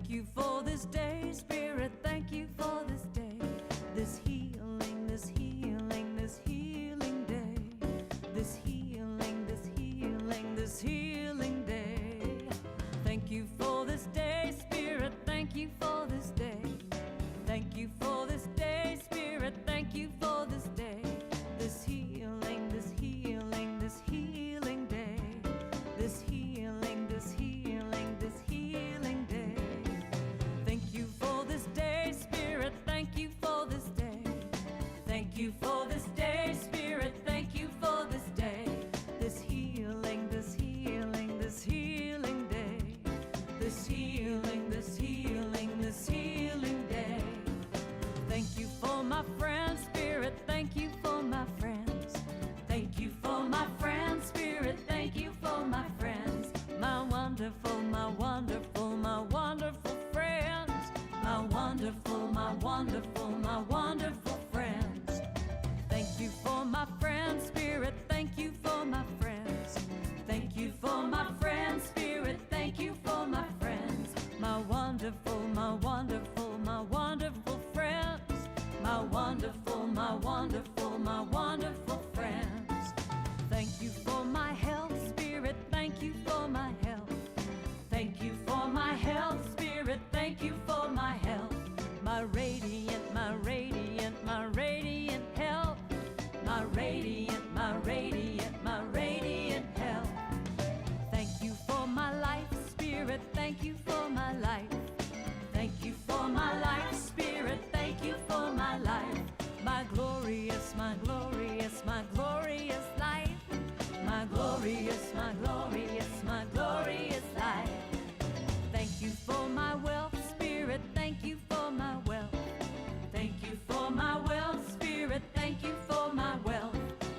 Thank you for this day, Spirit, thank you for this day. This healing, this healing, this healing day. This healing, this healing, this healing day. Thank you for this day, Spirit, thank you for this day. Thank you for this day, Spirit, thank you for this day. This healing, this healing, this healing day. This healing, this healing, this healing day. Thank you for this day, Spirit, thank you for this day. Thank you for this day, Spirit, thank you for this day. This healing, this healing, this healing day. This healing, this healing, this healing day. Thank you for my friends, Spirit, thank you for my friends. Thank you for my friends, Spirit, thank you for my friends. My wonderful, my wonderful, my wonderful friends. My wonderful, my wonderful, my wonderful friends. Thank you for my friends, Spirit, thank you for my friends. Thank you for my friends, Spirit, thank you for my friends. My wonderful, my wonderful, my wonderful friends. My wonderful, my wonderful, my wonderful friends. Thank you for my health, Spirit, thank you for my health. Thank you for my health, Spirit, thank you for my health. My radiant, my radiant, my radiant health. My radiant, my radiant, my radiant health. Thank you for my life, Spirit, thank you for my life. Thank you for my life, Spirit, thank you for my life. My glorious, my glorious, my glorious life. My glorious, my glorious, my glorious life. Thank you for my wealth, Spirit, thank you for my wealth. Thank you for my wealth, Spirit, thank you for my wealth.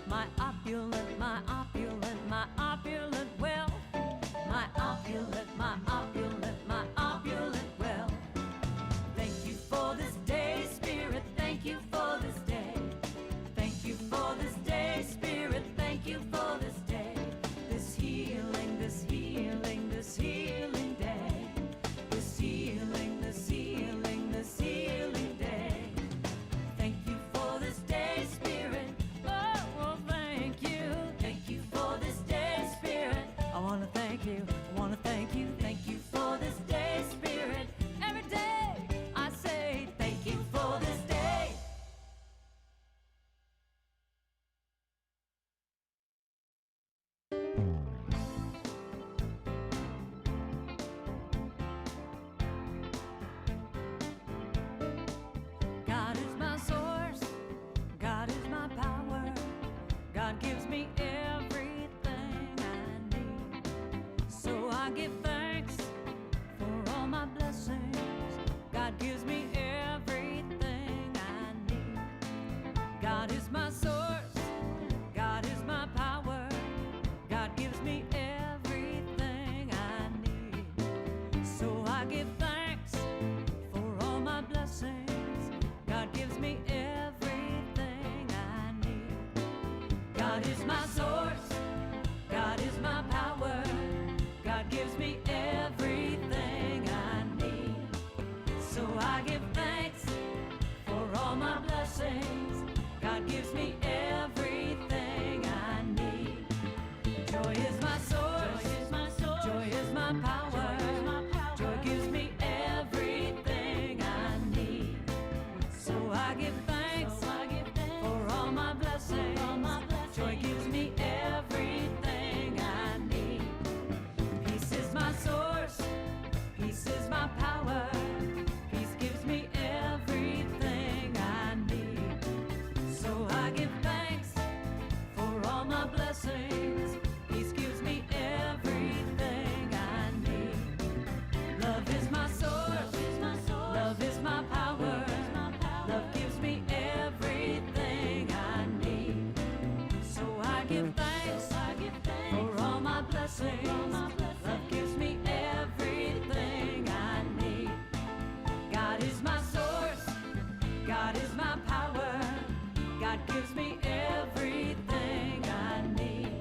My opulent, my opulent, my opulent wealth. My opulent, my opulent, my opulent wealth. Thank you for this day, Spirit, thank you for this day. Thank you for this day, Spirit, thank you for this day. This healing, this healing, this healing day. This healing, this healing, this healing day. Thank you for this day, Spirit. Oh, well, thank you. Thank you for this day, Spirit. I want to thank you, I want to thank you. Thank you for this day, Spirit. Every day I say thank you for this day. God is my source, God is my power. God gives me everything I need. So I give thanks for all my blessings. God gives me everything I need. God is my source, God is my power. God gives me everything I need. So I give thanks for all my blessings. God gives me everything I need. God is my source, God is my power. God gives me everything I need. So I give thanks for all my blessings. God gives me everything I need. Joy is my source, joy is my power. Joy gives me everything I need. So I give thanks for all my blessings. Joy gives me everything I need. Peace is my source, peace is my power. Peace gives me everything I need. So I give thanks for all my blessings. Peace gives me everything I need. Love is my source, love is my power. Love gives me everything I need. So I give thanks for all my blessings. Love gives me everything I need. God is my source, God is my power. God gives me everything I need.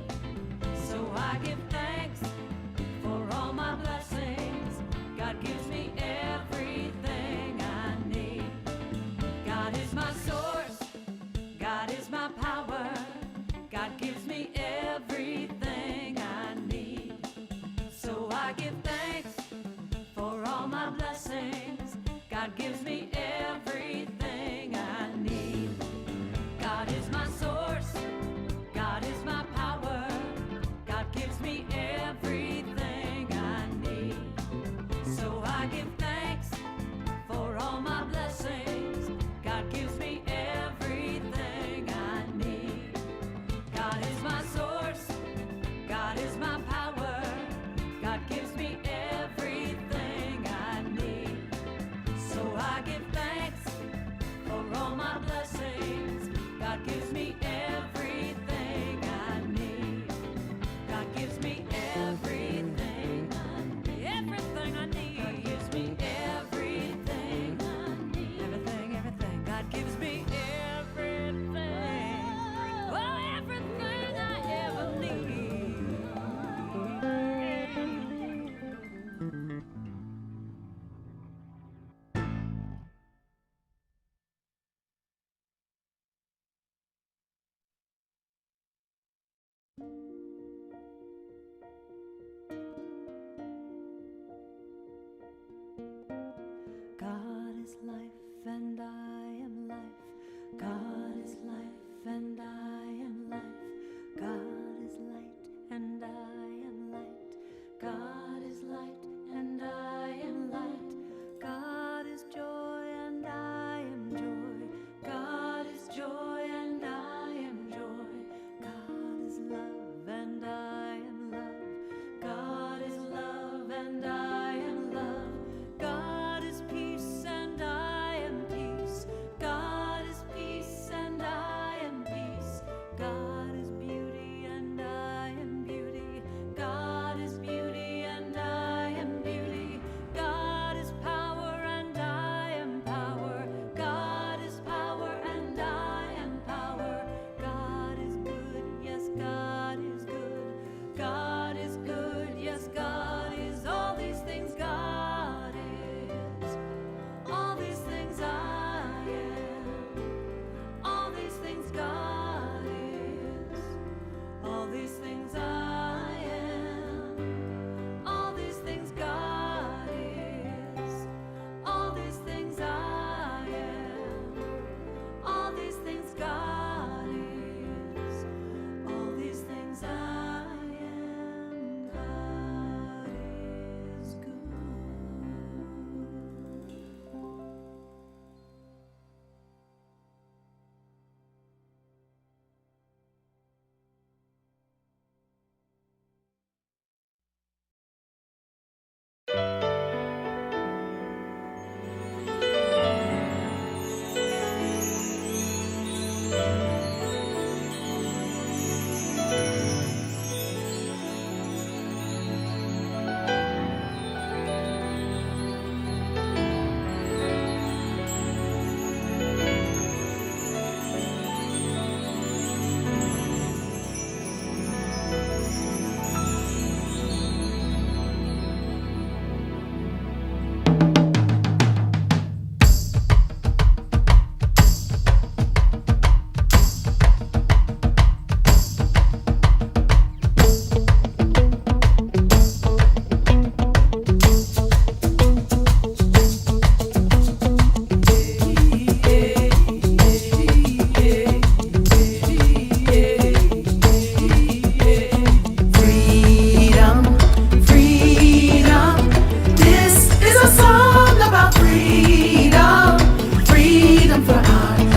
So I give thanks for all my blessings. God gives me everything. gives me everything I need. God is my source, God is my power, God gives me everything I need. So I give thanks for all my blessings. God gives me everything I need. God is my source, God is my power, God gives me everything I need. So I give thanks for all my blessings. God gives me everything I need. God gives me everything I need. Everything I need. God gives me everything I need. Everything, everything. God gives me everything. Oh, everything I ever need. God is life and I am life. God is life and I am life. God is light and I am light. God is light and I am light. God is joy and I am joy. God is joy and I am joy. God is love and I am love. God is love and I am love. God is peace and I am peace. God is peace and I am peace. God is beauty and I am beauty. God is beauty and I am beauty. God is power and I am power. God is power and I am power. God is good, yes, God is good. God is good, yes, God is all these things. God is all these things I am. All these things God is. All these things I am. All these things God is. All these things I am. All these things God is. All these things I am. God is good.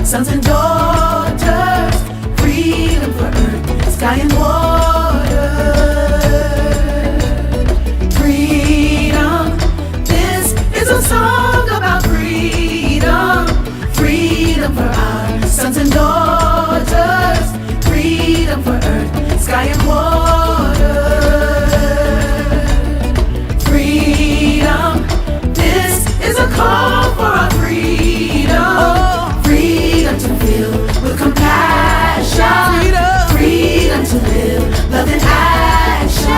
Sons and daughters, freedom for earth, sky and water. Freedom, this is a song about freedom. Freedom for our sons and daughters, freedom for earth, sky and water. Freedom, this is a call for our freedom. Freedom to feel with compassion. Freedom to live, love and action.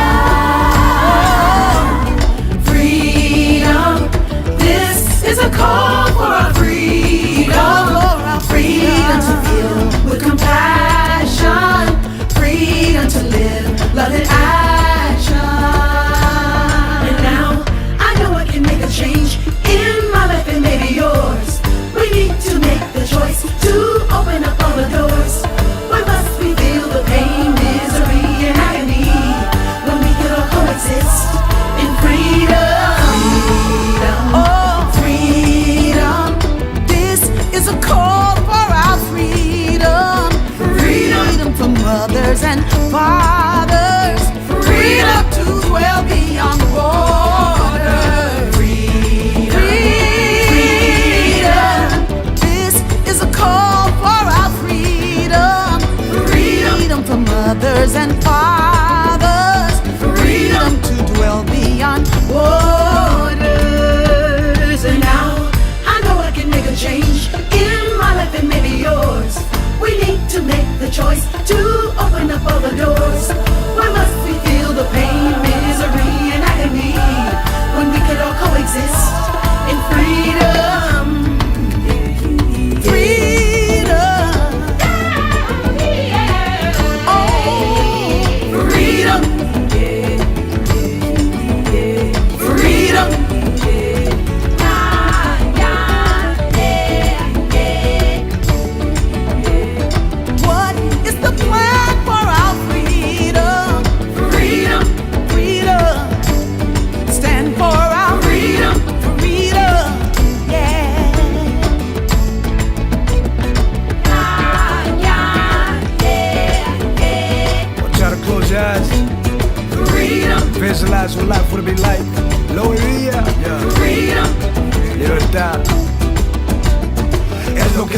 Freedom, this is a call for our freedom. Freedom to feel with compassion. Freedom to live, love and action. And now I know I can make a change in my life and maybe yours.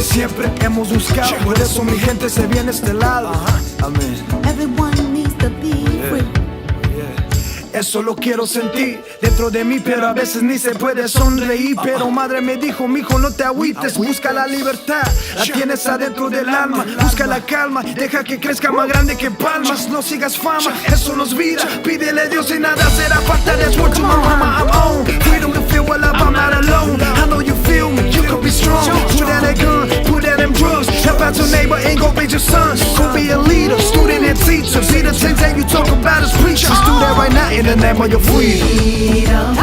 siempre hemos buscado. Por eso mi gente se viene a este lado. Amén. Everyone needs to be free. Eso lo quiero sentir dentro de mí, pero a veces ni se puede sonreír. Pero madre me dijo, mijo, no te agüites, busca la libertad, la tienes adentro del alma. Busca la calma, deja que crezca más grande que palmas. No sigas fama, eso no es vida. Pídele a Dios y nada será falta. That's what my mama, I'm on. Freedom to feel what love, I'm not alone. I know you feel me, you can be strong. Put out that gun, put out them drugs. Help out your neighbor and go raise your son. Go be a leader, student and teacher. See the things that you talk about as preachers. Do that right now in the name of your freedom.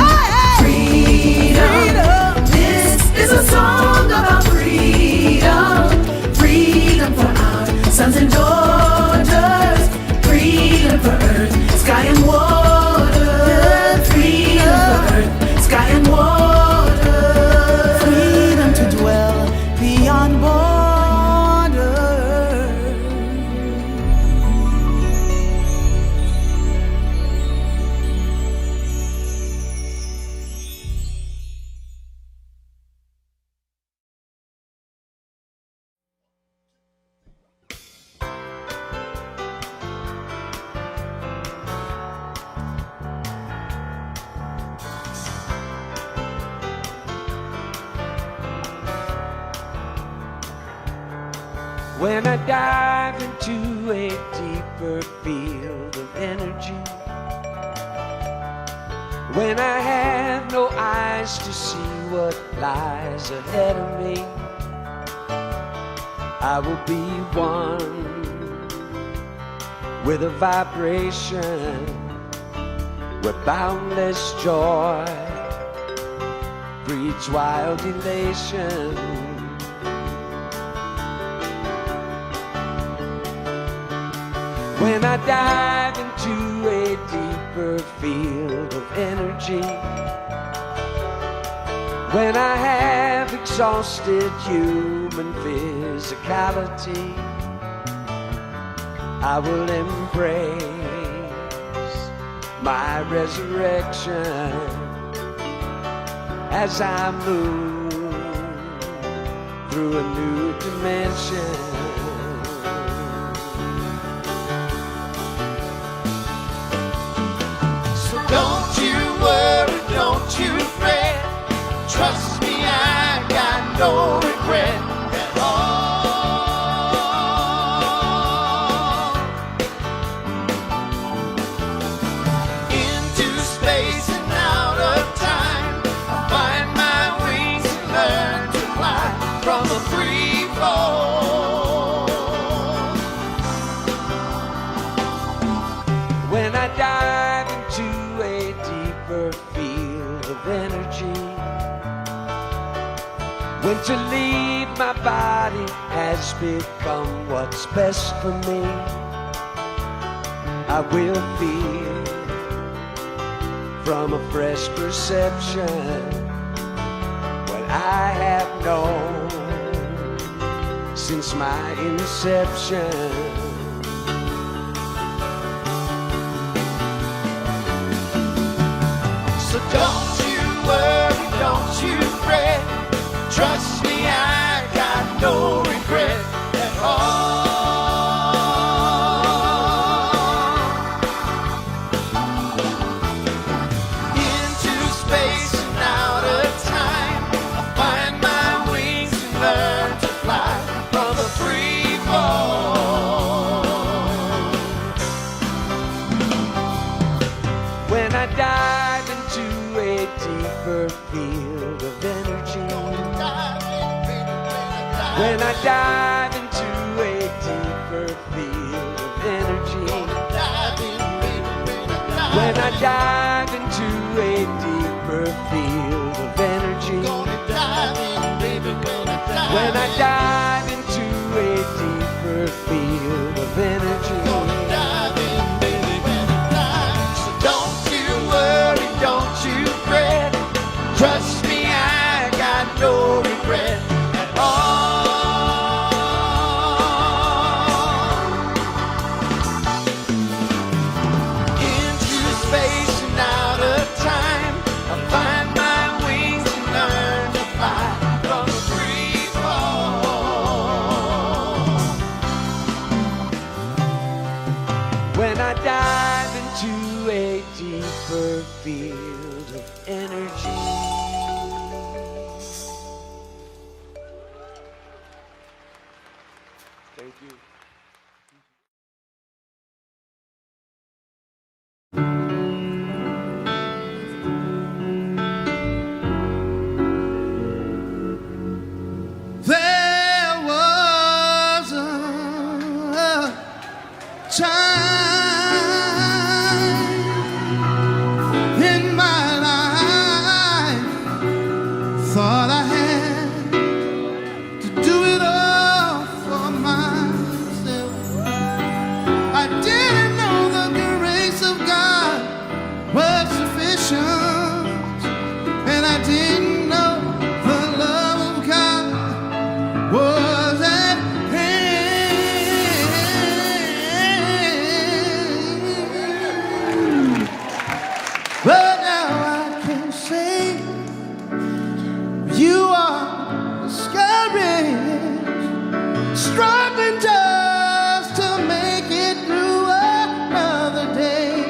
Freedom. This is a song about freedom. Freedom for our sons and daughters. Freedom for earth, sky and water. Freedom for earth, sky and water. Freedom to dwell beyond borders. When I dive into a deeper field of energy, when I have no eyes to see what lies ahead of me, I will be one with a vibration where boundless joy breeds wild elation. When I dive into a deeper field of energy, when I have exhausted human physicality, I will embrace my resurrection as I move through a new dimension. Don't you worry, don't you fret. Trust me, I got no regret at all. Into space and out of time, I find my wings and learn to fly from a free fall. When I dive into a deeper field of energy, when to leave my body has become what's best for me, I will feel from a fresh perception what I have known since my inception. So don't you worry, don't you fret. Trust me, I got no regret at all. Into space and out of time, I find my wings and learn to fly from a free fall. When I dive into a deeper field of energy, when I dive into a deeper field of energy, when I dive into a deeper field of energy, when I dive into a deeper field of energy, So don't you worry, don't you fret. Trust me, I got no regret at all. Into space and out of time, I find my wings and learn to fly from a free fall. deeper field of energy. Thank you. There was a time in my life, thought I had to do it all for myself. I didn't know the grace of God was sufficient, and I didn't know the love of God was at hand. But now I can say you are discouraged, struggling just to make it through another day.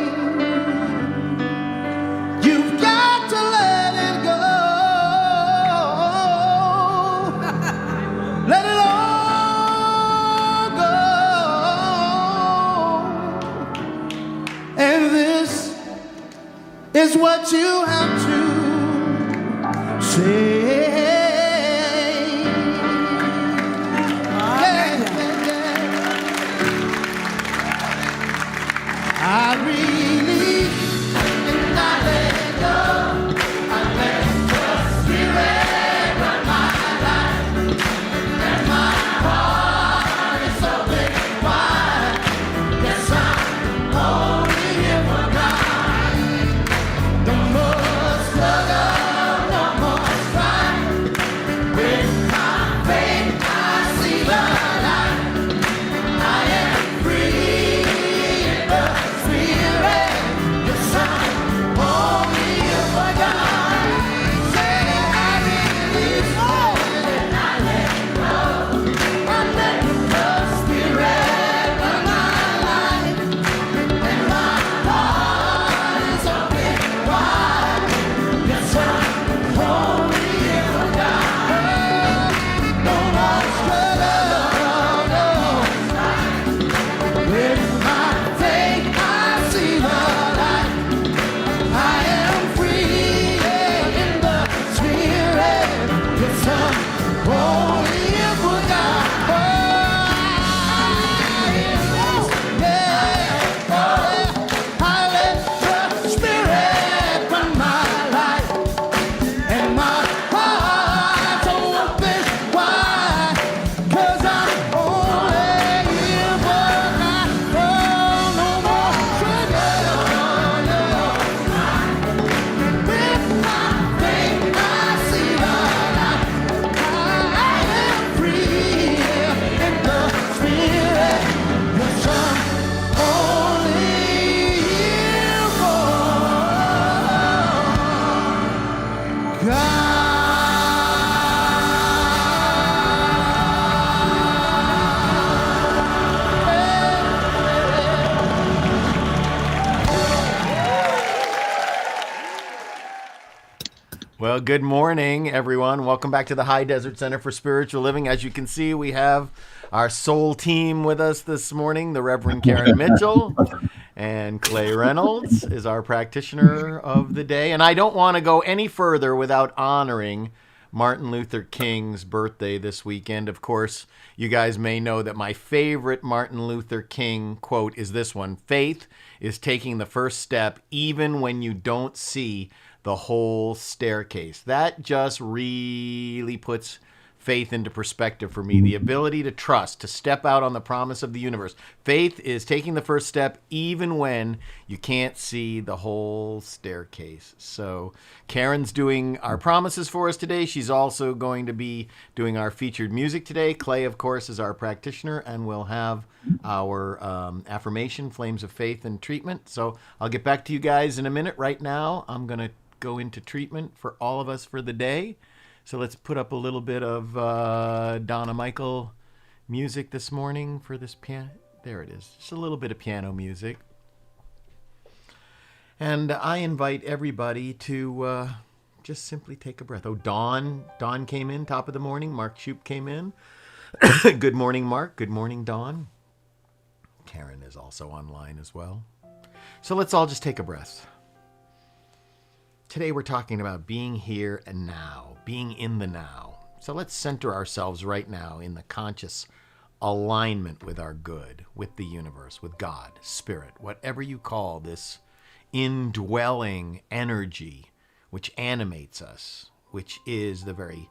You've got to let it go. Let it all go. And this is what you have to say. Yeah, yeah, yeah. I really and I let go. I let the Spirit run my life, and my heart is open wide. Yes, I'm only here for God. No more struggle, no more strife. With my faith, I see the light. I am free in the Spirit. Yes, I'm only here for God. Say I release and I let go. I let the Spirit run my life, and my heart is open wide. Yes, I'm only here for God. No more struggle, no. With my faith, I see the light. I am free in the Spirit. Yes, I'm only here for God. I let the Spirit run my life, and my heart's open wide. 'Cause I'm only here for God. Oh, no more struggle, no. With my faith, I see the light. I am free in the Spirit. Yes, I'm only here for God. Well, good morning, everyone. Welcome back to the High Desert Center for Spiritual Living. As you can see, we have our soul team with us this morning. The Reverend Karen Mitchell and Clay Reynolds is our practitioner of the day. And I don't want to go any further without honoring Martin Luther King's birthday this weekend. Of course, you guys may know that my favorite Martin Luther King quote is this one: "Faith is taking the first step even when you don't see the whole staircase." That just really puts faith into perspective for me. The ability to trust, to step out on the promise of the universe. Faith is taking the first step even when you can't see the whole staircase. So Karen's doing our promises for us today. She's also going to be doing our featured music today. Clay, of course, is our practitioner, and we'll have our affirmation, Flames of Faith, and treatment. So I'll get back to you guys in a minute. Right now, I'm going to go into treatment for all of us for the day. So let's put up a little bit of Donna Michael music this morning for this piano. There it is. Just a little bit of piano music. And I invite everybody to just simply take a breath. Oh, Dawn came in, top of the morning. Mark Shoup came in. Good morning, Mark. Good morning, Dawn. Karen is also online as well. So let's all just take a breath. Today we're talking about being here and now, being in the now. So let's center ourselves right now in the conscious alignment with our good, with the universe, with God, Spirit, whatever you call this indwelling energy which animates us, which is the very,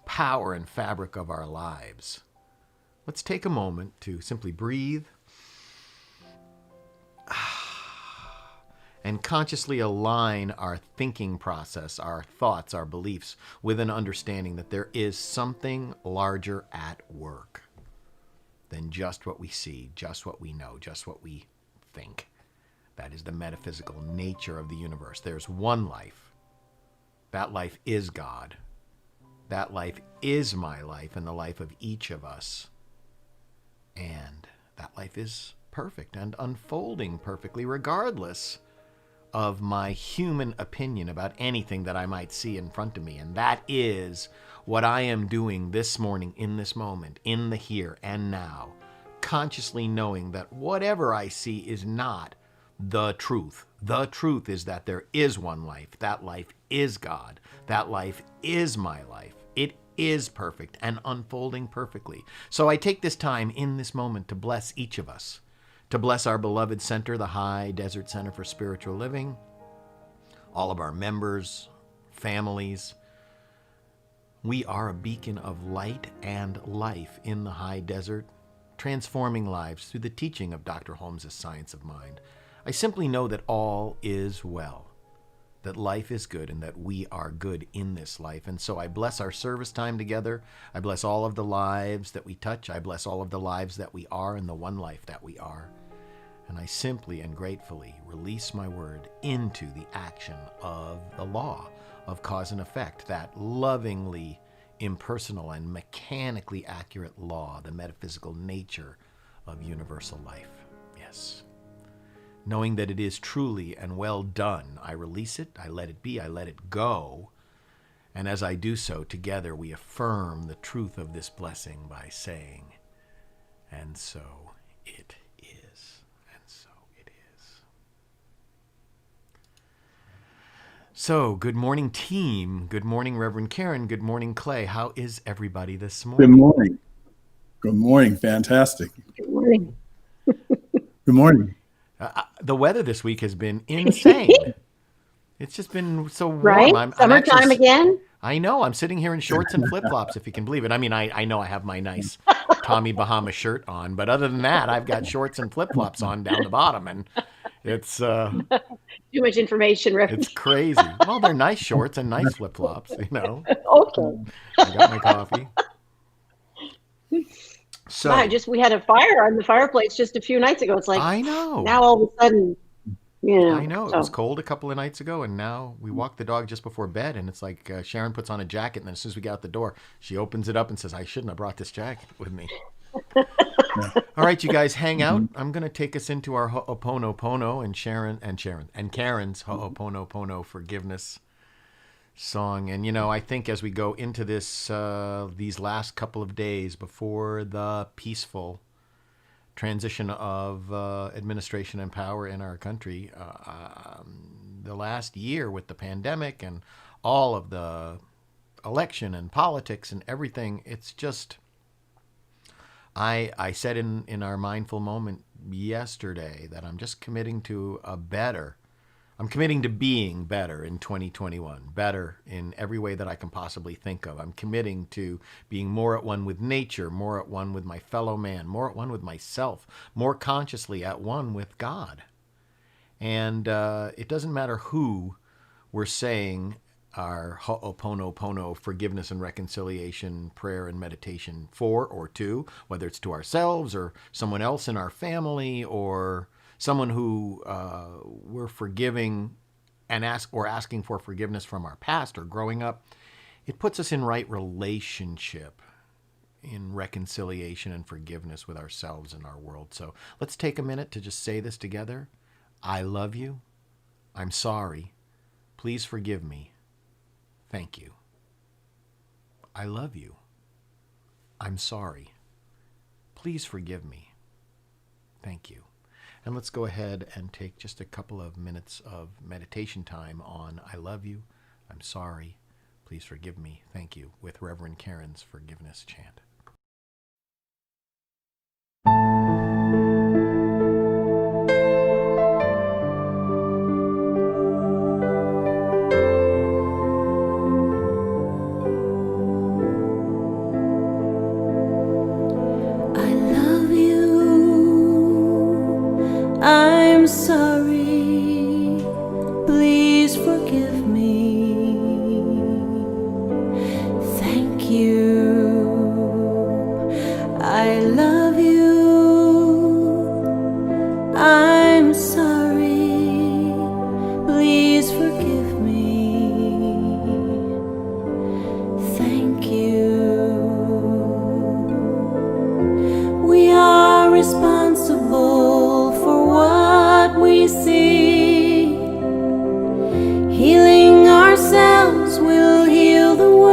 power and fabric of our lives. Let's take a moment to simply breathe and consciously align our thinking process, our thoughts, our beliefs with an understanding that there is something larger at work than just what we see, just what we know, just what we think. That is the metaphysical nature of the universe. There's one life. That life is God. That life is my life and the life of each of us. And that life is perfect and unfolding perfectly, regardless of my human opinion about anything that I might see in front of me. And that is what I am doing this morning, in this moment, in the here and now, consciously knowing that whatever I see is not the truth. The truth is that there is one life. That life is God. That life is my life. It is perfect and unfolding perfectly. So I take this time in this moment to bless each of us, to bless our beloved center, the High Desert Center for Spiritual Living, all of our members, families. We are a beacon of light and life in the high desert, transforming lives through the teaching of Dr. Holmes' Science of Mind. I simply know that all is well, that life is good, and that we are good in this life. And so I bless our service time together. I bless all of the lives that we touch. I bless all of the lives that we are and the one life that we are. And I simply and gratefully release my word into the action of the law of cause and effect, that lovingly impersonal and mechanically accurate law, the metaphysical nature of universal life. Yes. Knowing that it is truly and well done, I release it, I let it be, I let it go. And as I do so, together we affirm the truth of this blessing by saying, and so it is, and so it is. So, good morning, team. Good morning, Reverend Karen. Good morning, Clay. How is everybody this morning? Good morning. Good morning. Fantastic. Good morning. Good morning. The weather this week has been insane. It's just been so warm. Right? I'm Summertime actually, again? I know. I'm sitting here in shorts and flip-flops, if you can believe it. I mean, I know I have my nice Tommy Bahama shirt on, but other than that, I've got shorts and flip-flops on down the bottom, and it's Too much information, Rick. it's crazy. Well, they're nice shorts and nice flip-flops, Okay. I got my coffee. So Wow, we had a fire on the fireplace just a few nights ago. It's like, I know. now all of a sudden, I know. It so- was cold a couple of nights ago, and now we walk the dog just before bed, and it's like Sharon puts on a jacket, and then as soon as we get out the door, she opens it up and says, I shouldn't have brought this jacket with me. All right, you guys, hang out. I'm going to take us into our Ho'oponopono and Karen's Ho'oponopono forgiveness song. And, I think as we go into this, these last couple of days before the peaceful transition of administration and power in our country, the last year with the pandemic and all of the election and politics and everything, it's just, I said in our mindful moment yesterday that I'm just committing to I'm committing to being better in 2021, better in every way that I can possibly think of. I'm committing to being more at one with nature, more at one with my fellow man, more at one with myself, more consciously at one with God. And it doesn't matter who we're saying our Ho'oponopono forgiveness and reconciliation prayer and meditation for or to, whether it's to ourselves or someone else in our family or someone who we're forgiving and asking for forgiveness from our past or growing up. It puts us in right relationship, in reconciliation and forgiveness with ourselves and our world. So let's take a minute to just say this together. I love you. I'm sorry. Please forgive me. Thank you. I love you. I'm sorry. Please forgive me. Thank you. And let's go ahead and take just a couple of minutes of meditation time on I love you, I'm sorry, please forgive me, thank you, with Reverend Karen's forgiveness chant. I love you. I'm sorry. Please forgive me. Thank you. I love you. I'm sorry. Please forgive me. Thank you. We are responsible for what we see. Healing ourselves will heal the world.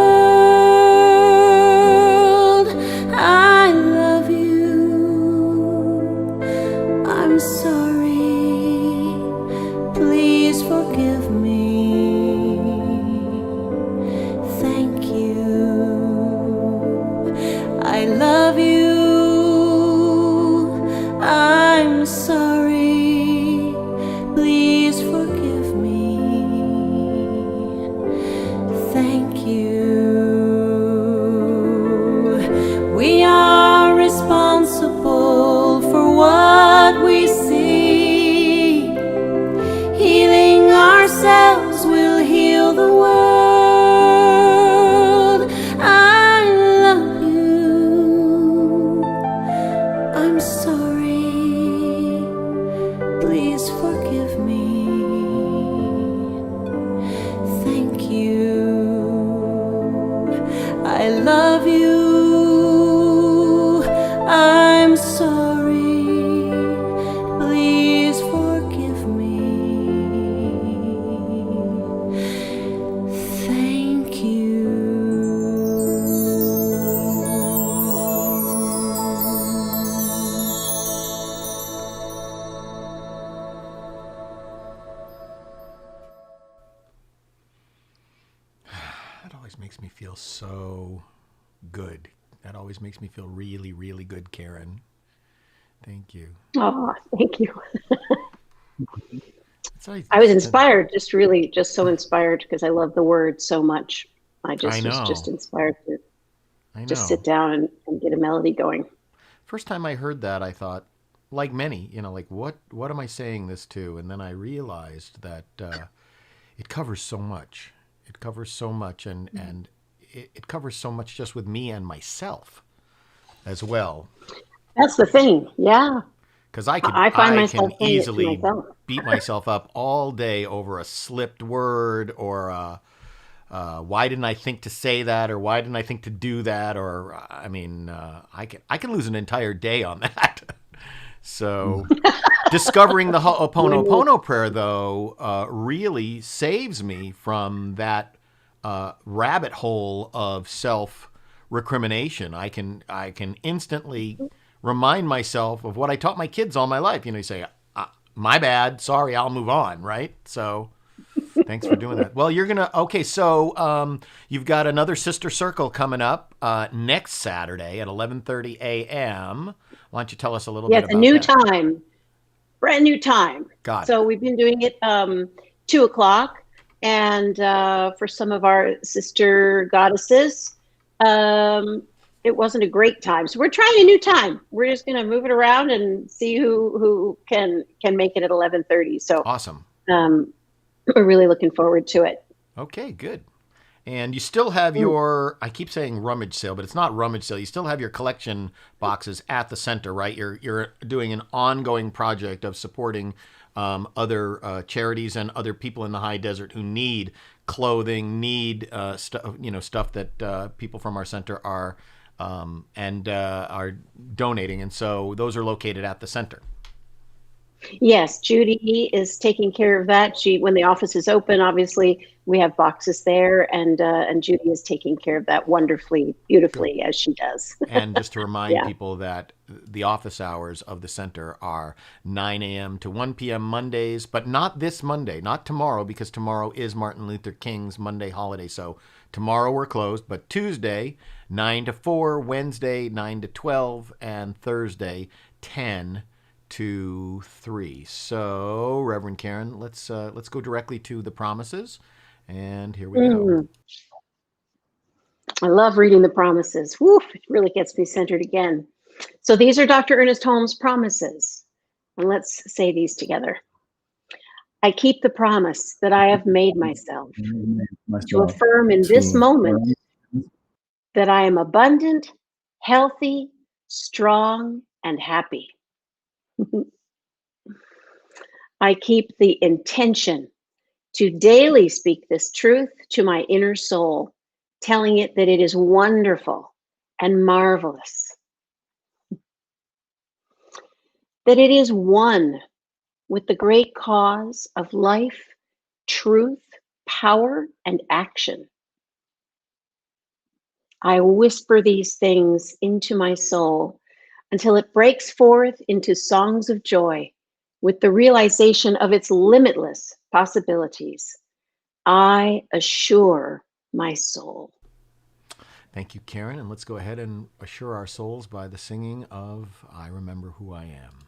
I love you. I'm sorry. Please forgive me. Thank you. I love you. I'm sorry. Please forgive me. Thank you. We are responsible for what we see. Healing ourselves will heal the world. I love you. I'm sorry. Please forgive me. Thank you. I love you. I'm sorry. Please forgive me. Thank you. That always makes me feel so good. That always makes me feel really, really good, Karen. Thank you. Oh, thank you. It's always- I was inspired, just so inspired because I love the word so much. I just was know. just inspired to I know. just sit down and get a melody going. First time I heard that, I thought, like many, like what am I saying this to? And then I realized that it covers so much. It covers so much, and it covers so much just with me and myself as well. That's the thing. Yeah. Because I find can myself saying it to easily myself. beat myself up all day over a slipped word or why didn't I think to say that, or why didn't I think to do that, or I can lose an entire day on that. So discovering the Ho'oponopono prayer, though, really saves me from that rabbit hole of self-recrimination. I can instantly remind myself of what I taught my kids all my life. You say, my bad, sorry, I'll move on, right? So thanks for doing that. Well, so you've got another Sister Circle coming up next Saturday at 11:30 a.m. Why don't you tell us a little bit about that? Yes, a new time, brand new time. Got it. So we've been doing it 2:00, and for some of our sister goddesses, it wasn't a great time. So we're trying a new time. We're just going to move it around and see who can make it at 11:30. So awesome. We're really looking forward to it. Okay, good. And you still have your, I keep saying rummage sale, but it's not rummage sale. You still have your collection boxes at the center, right? You're doing an ongoing project of supporting other charities and other people in the high desert who need clothing, need stuff that people from our center are donating. And so those are located at the center. Yes, Judy is taking care of that. When the office is open, obviously we have boxes there, and Judy is taking care of that wonderfully, Good. beautifully as she does. And just to remind Yeah. people that the office hours of the center are 9 a.m. to 1 p.m. Mondays, but not this Monday, not tomorrow, because tomorrow is Martin Luther King's Monday holiday. So tomorrow we're closed, but Tuesday, 9 to 4, Wednesday, 9 to 12, and Thursday, 10 to 3. So, Reverend Karen, let's go directly to the promises. And here we go. Mm, I love reading the promises. Woof, it really gets me centered again. So these are Dr. Ernest Holmes' promises. And let's say these together. I keep the promise that I have made myself to Myself affirm in this to moment that I am abundant, healthy, strong, and happy. I keep the intention to daily speak this truth to my inner soul, telling it that it is wonderful and marvelous, that it is one with the great cause of life, truth, power, and action. I whisper these things into my soul until it breaks forth into songs of joy with the realization of its limitless possibilities. I assure my soul. Thank you, Karen. And let's go ahead and assure our souls by the singing of I Remember Who I Am.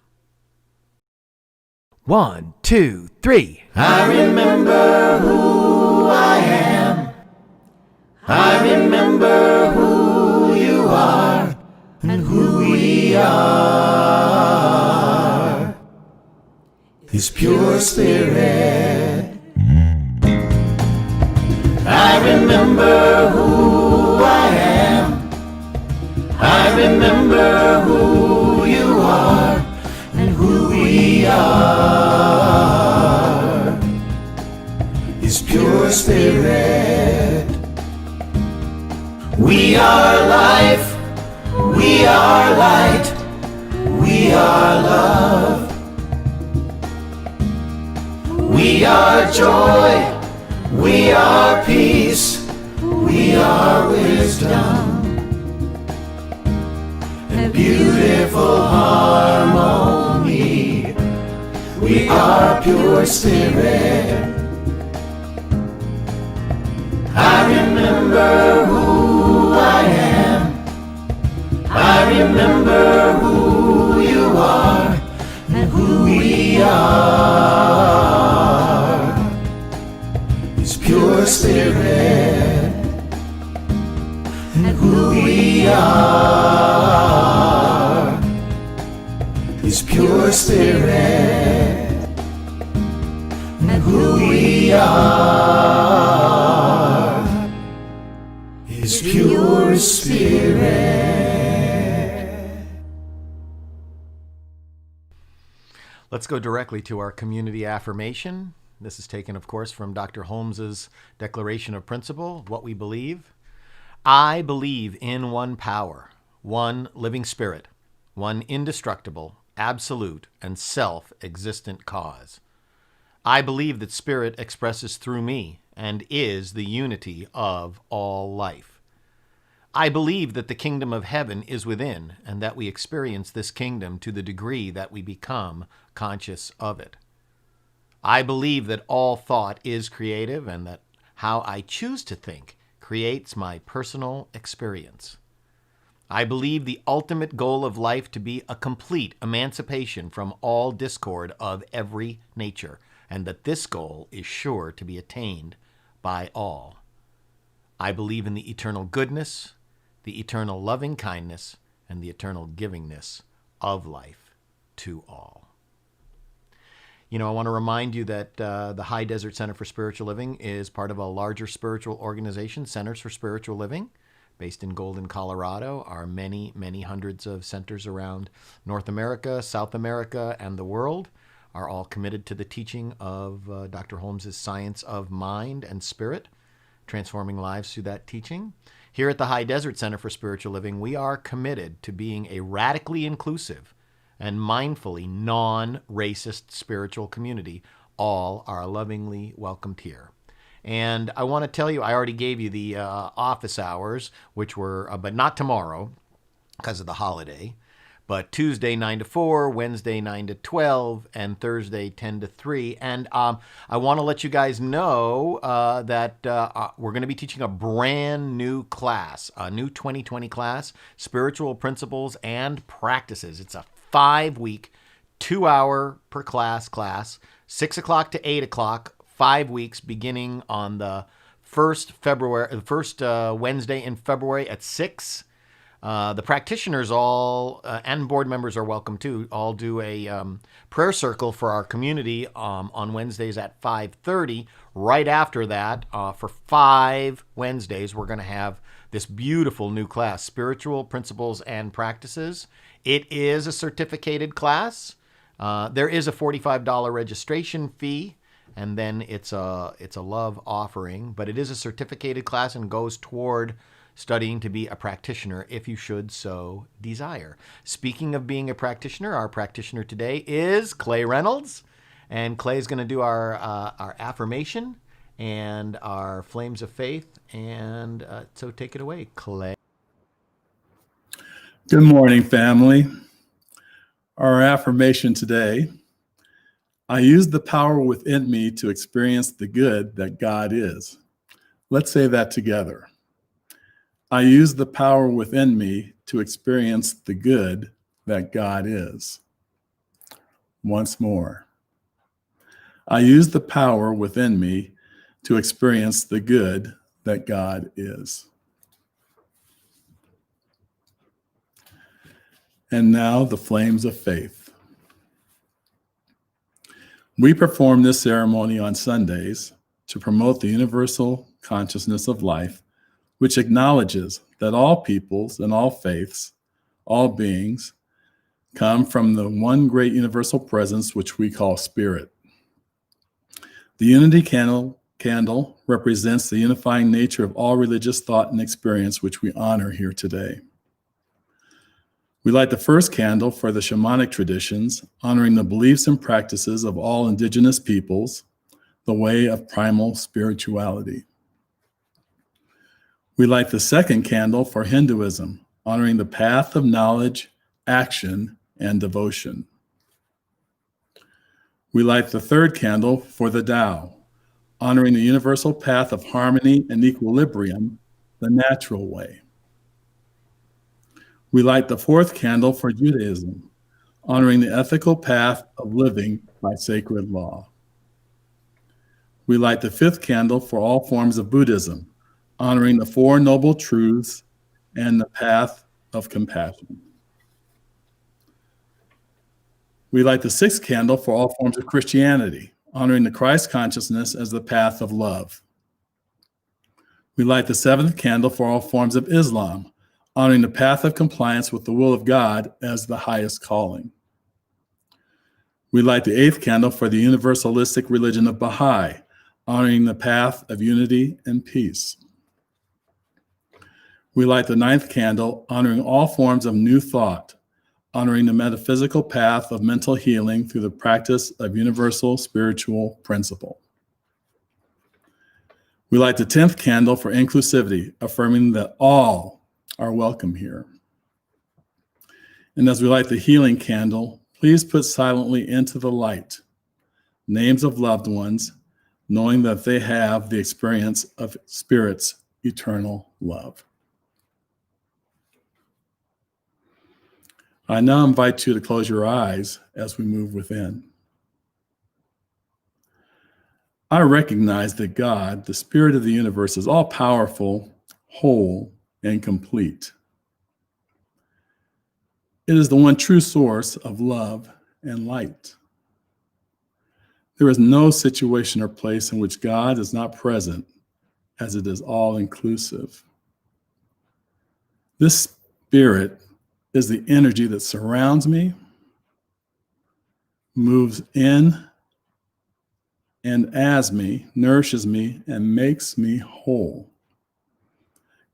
1, 2, 3. I remember who I am. I remember who you are and who we are. His pure spirit. I remember who I am. I remember who you are and who we are. His pure spirit. We are life, we are light, we are love. We are joy, we are peace, we are wisdom. And beautiful harmony. We are pure spirit. I remember who I am. I remember who you are and who we are. His pure spirit and who we are. His pure spirit and who we are. His pure spirit. Let's go directly to our community affirmation. This is taken, of course, from Dr. Holmes's Declaration of Principle, what we believe. I believe in one power, one living spirit, one indestructible, absolute, and self-existent cause. I believe that spirit expresses through me and is the unity of all life. I believe that the kingdom of heaven is within, and that we experience this kingdom to the degree that we become conscious of it. I believe that all thought is creative, and that how I choose to think creates my personal experience. I believe the ultimate goal of life to be a complete emancipation from all discord of every nature, and that this goal is sure to be attained by all. I believe in the eternal goodness, the eternal loving kindness, and the eternal givingness of life to all. You know, I want to remind you that the High Desert Center for Spiritual Living is part of a larger spiritual organization, Centers for Spiritual Living, based in Golden, Colorado. Are many, many hundreds of centers around North America, South America, and the world are all committed to the teaching of Dr. Holmes's Science of Mind and Spirit, transforming lives through that teaching. Here at the High Desert Center for Spiritual Living, we are committed to being a radically inclusive and mindfully non-racist spiritual community. All are lovingly welcomed here. And I want to tell you, I already gave you the office hours, which were, but not tomorrow because of the holiday, but Tuesday 9 to 4, Wednesday 9 to 12, and Thursday 10 to 3. And I want to let you guys know that we're going to be teaching a brand new class, a new 2020 class, Spiritual Principles and Practices. It's a 5-week, 2-hour per class, 6 o'clock to 8 o'clock, 5 weeks beginning on the first Wednesday in February at 6. The practitioners all and board members are welcome too. All do a prayer circle for our community on Wednesdays at 5:30. Right after that, for 5 Wednesdays, we're going to have this beautiful new class, Spiritual Principles and Practices. It is a certificated class. There is a $45 registration fee, and then it's a love offering. But it is a certificated class and goes toward studying to be a practitioner if you should so desire. Speaking of being a practitioner, our practitioner today is Clay Reynolds, and Clay is going to do our affirmation and our flames of faith. And so take it away, Clay. Good morning, family. Our affirmation today: I use the power within me to experience the good that God is. Let's say that together. I use the power within me to experience the good that God is. Once more. I use the power within me to experience the good that God is. And now the flames of faith. We perform this ceremony on Sundays to promote the universal consciousness of life, which acknowledges that all peoples and all faiths, all beings, come from the one great universal presence, which we call spirit. The unity candle represents the unifying nature of all religious thought and experience, which we honor here today. We light the first candle for the shamanic traditions, honoring the beliefs and practices of all indigenous peoples, the way of primal spirituality. We light the second candle for Hinduism, honoring the path of knowledge, action, and devotion. We light the third candle for the Tao, honoring the universal path of harmony and equilibrium, the natural way. We light the fourth candle for Judaism, honoring the ethical path of living by sacred law. We light the fifth candle for all forms of Buddhism, honoring the Four Noble Truths and the path of compassion. We light the sixth candle for all forms of Christianity, honoring the Christ consciousness as the path of love. We light the seventh candle for all forms of Islam, honoring the path of compliance with the will of God as the highest calling. We light the eighth candle for the universalistic religion of Baha'i, honoring the path of unity and peace. We light the ninth candle, honoring all forms of new thought, honoring the metaphysical path of mental healing through the practice of universal spiritual principle. We light the 10th candle for inclusivity, affirming that all are welcome here. And as we light the healing candle, please put silently into the light names of loved ones, knowing that they have the experience of Spirit's eternal love. I now invite you to close your eyes as we move within. I recognize that God, the Spirit of the universe, is all-powerful, whole, and complete. It is the one true source of love and light. There is no situation or place in which God is not present, as it is all-inclusive. This Spirit is the energy that surrounds me, moves in and as me, nourishes me, and makes me whole.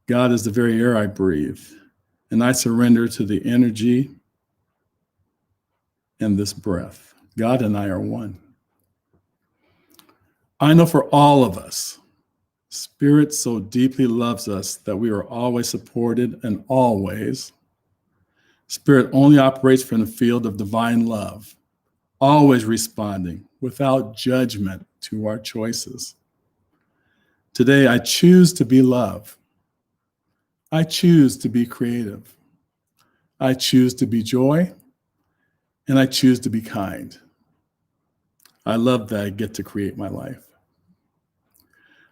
God is the very air I breathe, and I surrender to the energy and this breath. God and I are one. I know for all of us, Spirit so deeply loves us that we are always supported in all ways. Spirit only operates from the field of divine love, always responding without judgment to our choices. Today, I choose to be love. I choose to be creative. I choose to be joy, and I choose to be kind. I love that I get to create my life.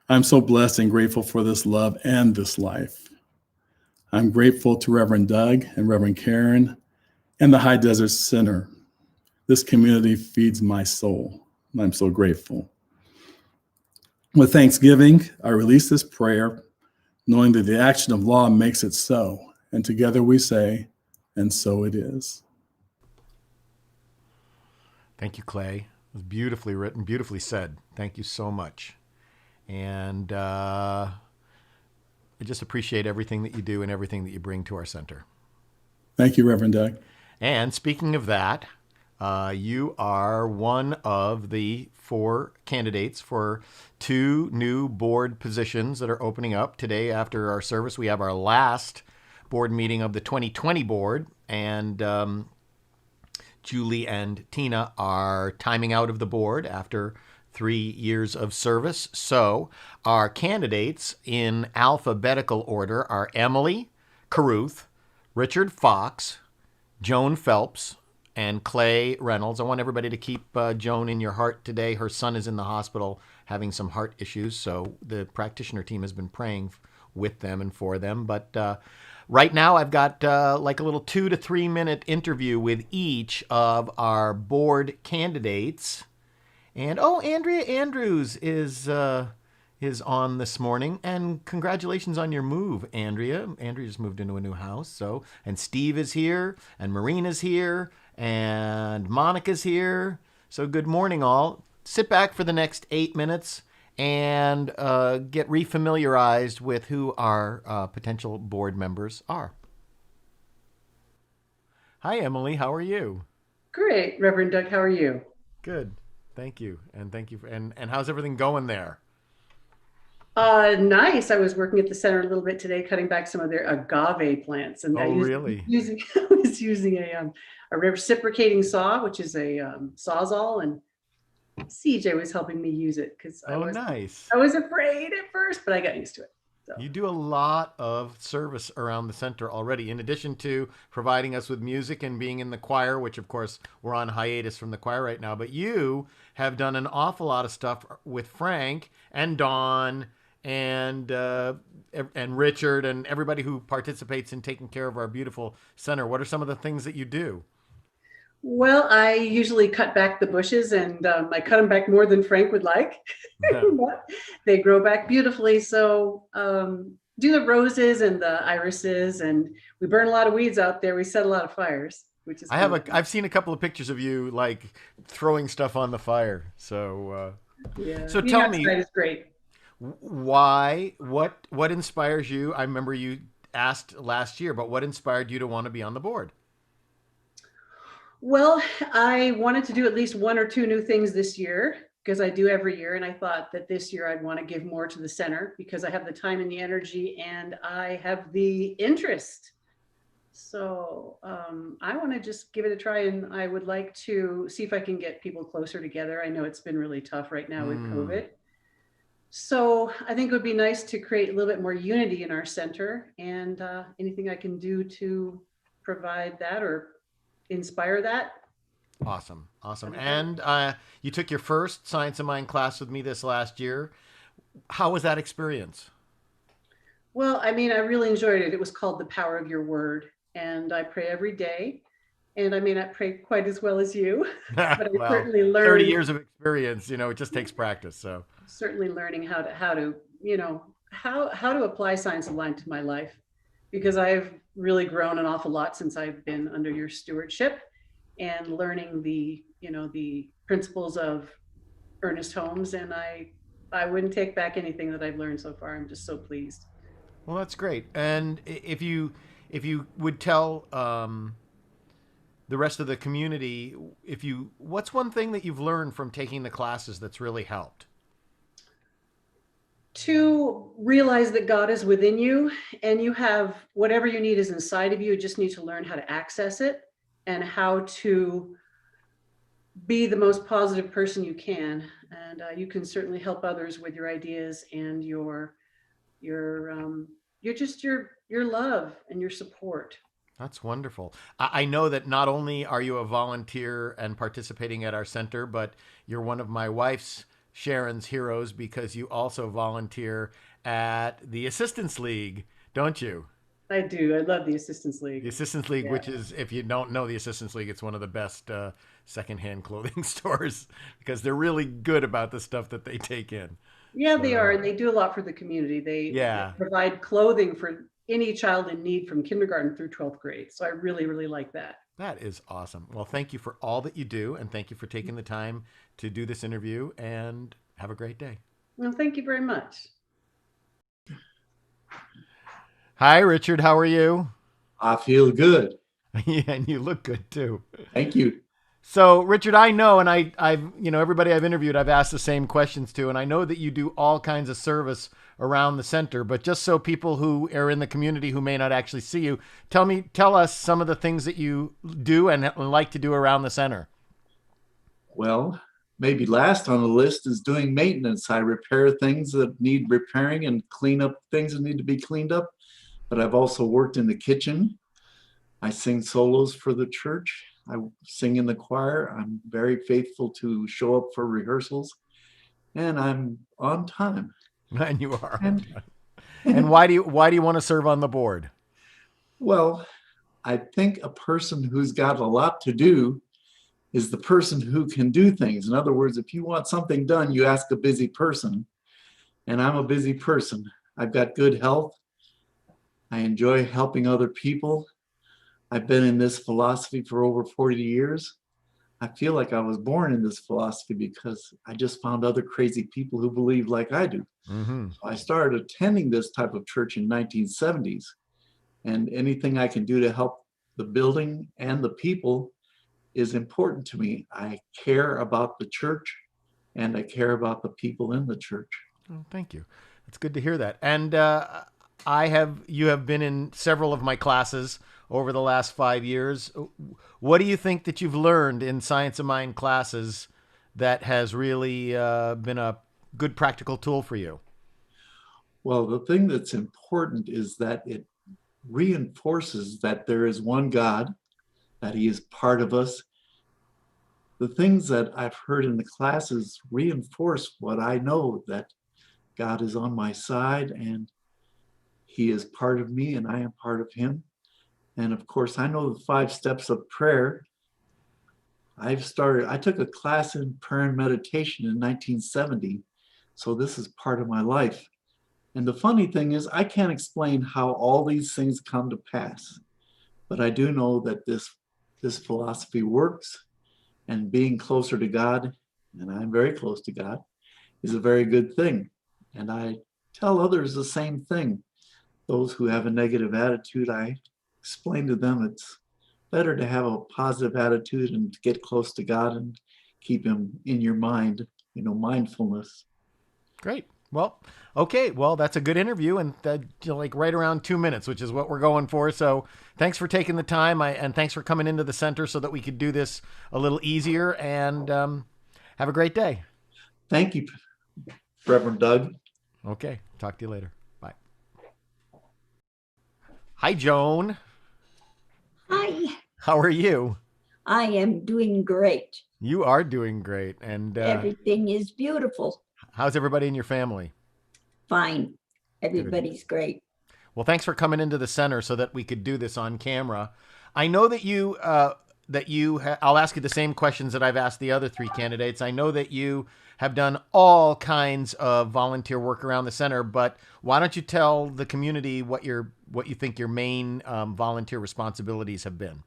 I'm so blessed and grateful for this love and this life. I'm grateful to Reverend Doug and Reverend Karen and the High Desert Center. This community feeds my soul, and I'm so grateful. With thanksgiving, I release this prayer, knowing that the action of law makes it so. And together we say, and so it is. Thank you, Clay. It was beautifully written, beautifully said. Thank you so much. And I just appreciate everything that you do and everything that you bring to our center. Thank you, Reverend Doug. And speaking of that, you are one of the 4 candidates for 2 new board positions that are opening up today after our service. We have our last board meeting of the 2020 board, and Julie and Tina are timing out of the board after 3 years of service. So our candidates in alphabetical order are Emily Caruth, Richard Fox, Joan Phelps, and Clay Reynolds. I want everybody to keep Joan in your heart today. Her son is in the hospital having some heart issues, so the practitioner team has been praying with them and for them. But right now I've got like a little 2 to 3 minute interview with each of our board candidates. And Andrea Andrews is on this morning, and congratulations on your move, Andrea. Andrea just moved into a new house, and Steve is here, and Marina's here, and Monica's here. So good morning, all. Sit back for the next 8 minutes and get refamiliarized with who our potential board members are. Hi, Emily. How are you? Great, Reverend Doug. How are you? Good. Thank you. And thank you. And how's everything going there? Nice. I was working at the center a little bit today, cutting back some of their agave plants, and I really? was using a reciprocating saw, which is a sawzall, and CJ was helping me use it because nice. I was afraid at first, but I got used to it. So. You do a lot of service around the center already, in addition to providing us with music and being in the choir, which of course we're on hiatus from the choir right now. But you have done an awful lot of stuff with Frank and Dawn and Richard and everybody who participates in taking care of our beautiful center. What are some of the things that you do? Well, I usually cut back the bushes, and I cut them back more than Frank would like. They grow back beautifully. So do the roses and the irises, and we burn a lot of weeds out there. We set a lot of fires, which is I've seen a couple of pictures of you like throwing stuff on the fire. So yeah. So tell me, is great. Why? What inspires you? I remember you asked last year, but what inspired you to want to be on the board? Well, I wanted to do at least 1 or 2 new things this year, because I do every year. And I thought that this year I'd want to give more to the center because I have the time and the energy and I have the interest. So I want to just give it a try, and I would like to see if I can get people closer together. I know it's been really tough right now with COVID. So I think it would be nice to create a little bit more unity in our center, and anything I can do to provide that or inspire that. Awesome. And you took your first Science of Mind class with me this last year. How was that experience? Well, I mean, I really enjoyed it. It was called The Power of Your Word, and I pray every day. And I may not pray quite as well as you, but I certainly learned 30 years of experience. It just takes practice. So certainly learning how to apply Science of Mind to my life, because I've really grown an awful lot since I've been under your stewardship, and learning the principles of Ernest Holmes. And I wouldn't take back anything that I've learned so far. I'm just so pleased. Well, that's great. And if you would tell the rest of the community, what's one thing that you've learned from taking the classes that's really helped? To realize that God is within you and you have whatever you need is inside of you. You just need to learn how to access it and how to be the most positive person you can. And you can certainly help others with your ideas and your love and your support. That's wonderful. I know that not only are you a volunteer and participating at our center, but you're one of my wife's, Sharon's, heroes, because you also volunteer at the Assistance League, don't you? I do. I love the Assistance League. The Assistance League, Yeah. which is, if you don't know the Assistance League, it's one of the best secondhand clothing stores because they're really good about the stuff that they take in. Yeah, they are. And they do a lot for the community. They provide clothing for any child in need from kindergarten through 12th grade. So I really, really like that. That is awesome. Well, thank you for all that you do. And thank you for taking the time to do this interview, and have a great day. Well, thank you very much. Hi, Richard. How are you? I feel good. Yeah, and you look good too. Thank you. So, Richard, I know, and I've everybody I've interviewed, I've asked the same questions to, and I know that you do all kinds of service around the center. But just so people who are in the community who may not actually see you, tell us some of the things that you do and like to do around the center. Well, maybe last on the list is doing maintenance. I repair things that need repairing and clean up things that need to be cleaned up. But I've also worked in the kitchen. I sing solos for the church. I sing in the choir. I'm very faithful to show up for rehearsals, and I'm on time. And you are. And why do you want to serve on the board? Well, I think a person who's got a lot to do is the person who can do things. In other words, if you want something done, you ask a busy person, and I'm a busy person. I've got good health. I enjoy helping other people. I've been in this philosophy for over 40 years. I feel like I was born in this philosophy because I just found other crazy people who believe like I do. Mm-hmm. So I started attending this type of church in 1970s, and anything I can do to help the building and the people is important to me. I care about the church, and I care about the people in the church. Oh, thank you. It's good to hear that. And you have been in several of my classes over the last 5 years. What do you think that you've learned in Science of Mind classes that has really been a good practical tool for you? Well, the thing that's important is that it reinforces that there is one God, that he is part of us. The things that I've heard in the classes reinforce what I know, that God is on my side and he is part of me and I am part of him. And of course, I know the 5 steps of prayer. I took a class in prayer and meditation in 1970. So this is part of my life. And the funny thing is, I can't explain how all these things come to pass, but I do know that this philosophy works, and being closer to God, and I'm very close to God, is a very good thing. And I tell others the same thing. Those who have a negative attitude, I explain to them it's better to have a positive attitude and to get close to God and keep him in your mind, mindfulness. Great. Well, okay. Well, that's a good interview, and like right around 2 minutes, which is what we're going for. So thanks for taking the time, and thanks for coming into the center so that we could do this a little easier, and have a great day. Thank you, Reverend Doug. Okay. Talk to you later. Bye. Hi, Joan. Hi, How are you? I am doing great. You are doing great. And Everything is beautiful. how's everybody in your family? Fine. Everybody's great. Well, thanks for coming into the center so that we could do this on camera. I know that I'll ask you the same questions that I've asked the other 3 candidates. I know that you have done all kinds of volunteer work around the center, but why don't you tell the community what you think your main volunteer responsibilities have been?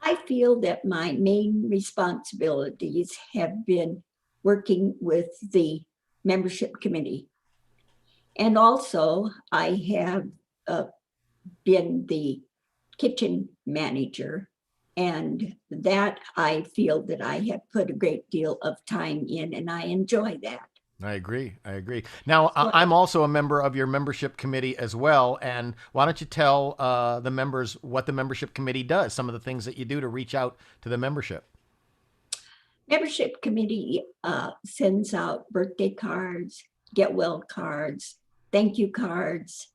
I feel that my main responsibilities have been working with the membership committee. And also I have been the kitchen manager. And that I feel that I have put a great deal of time in, and I enjoy that. I agree. I agree. Now, I'm also a member of your membership committee as well. And why don't you tell the members what the membership committee does, some of the things that you do to reach out to the membership? Membership committee sends out birthday cards, get well cards, thank you cards.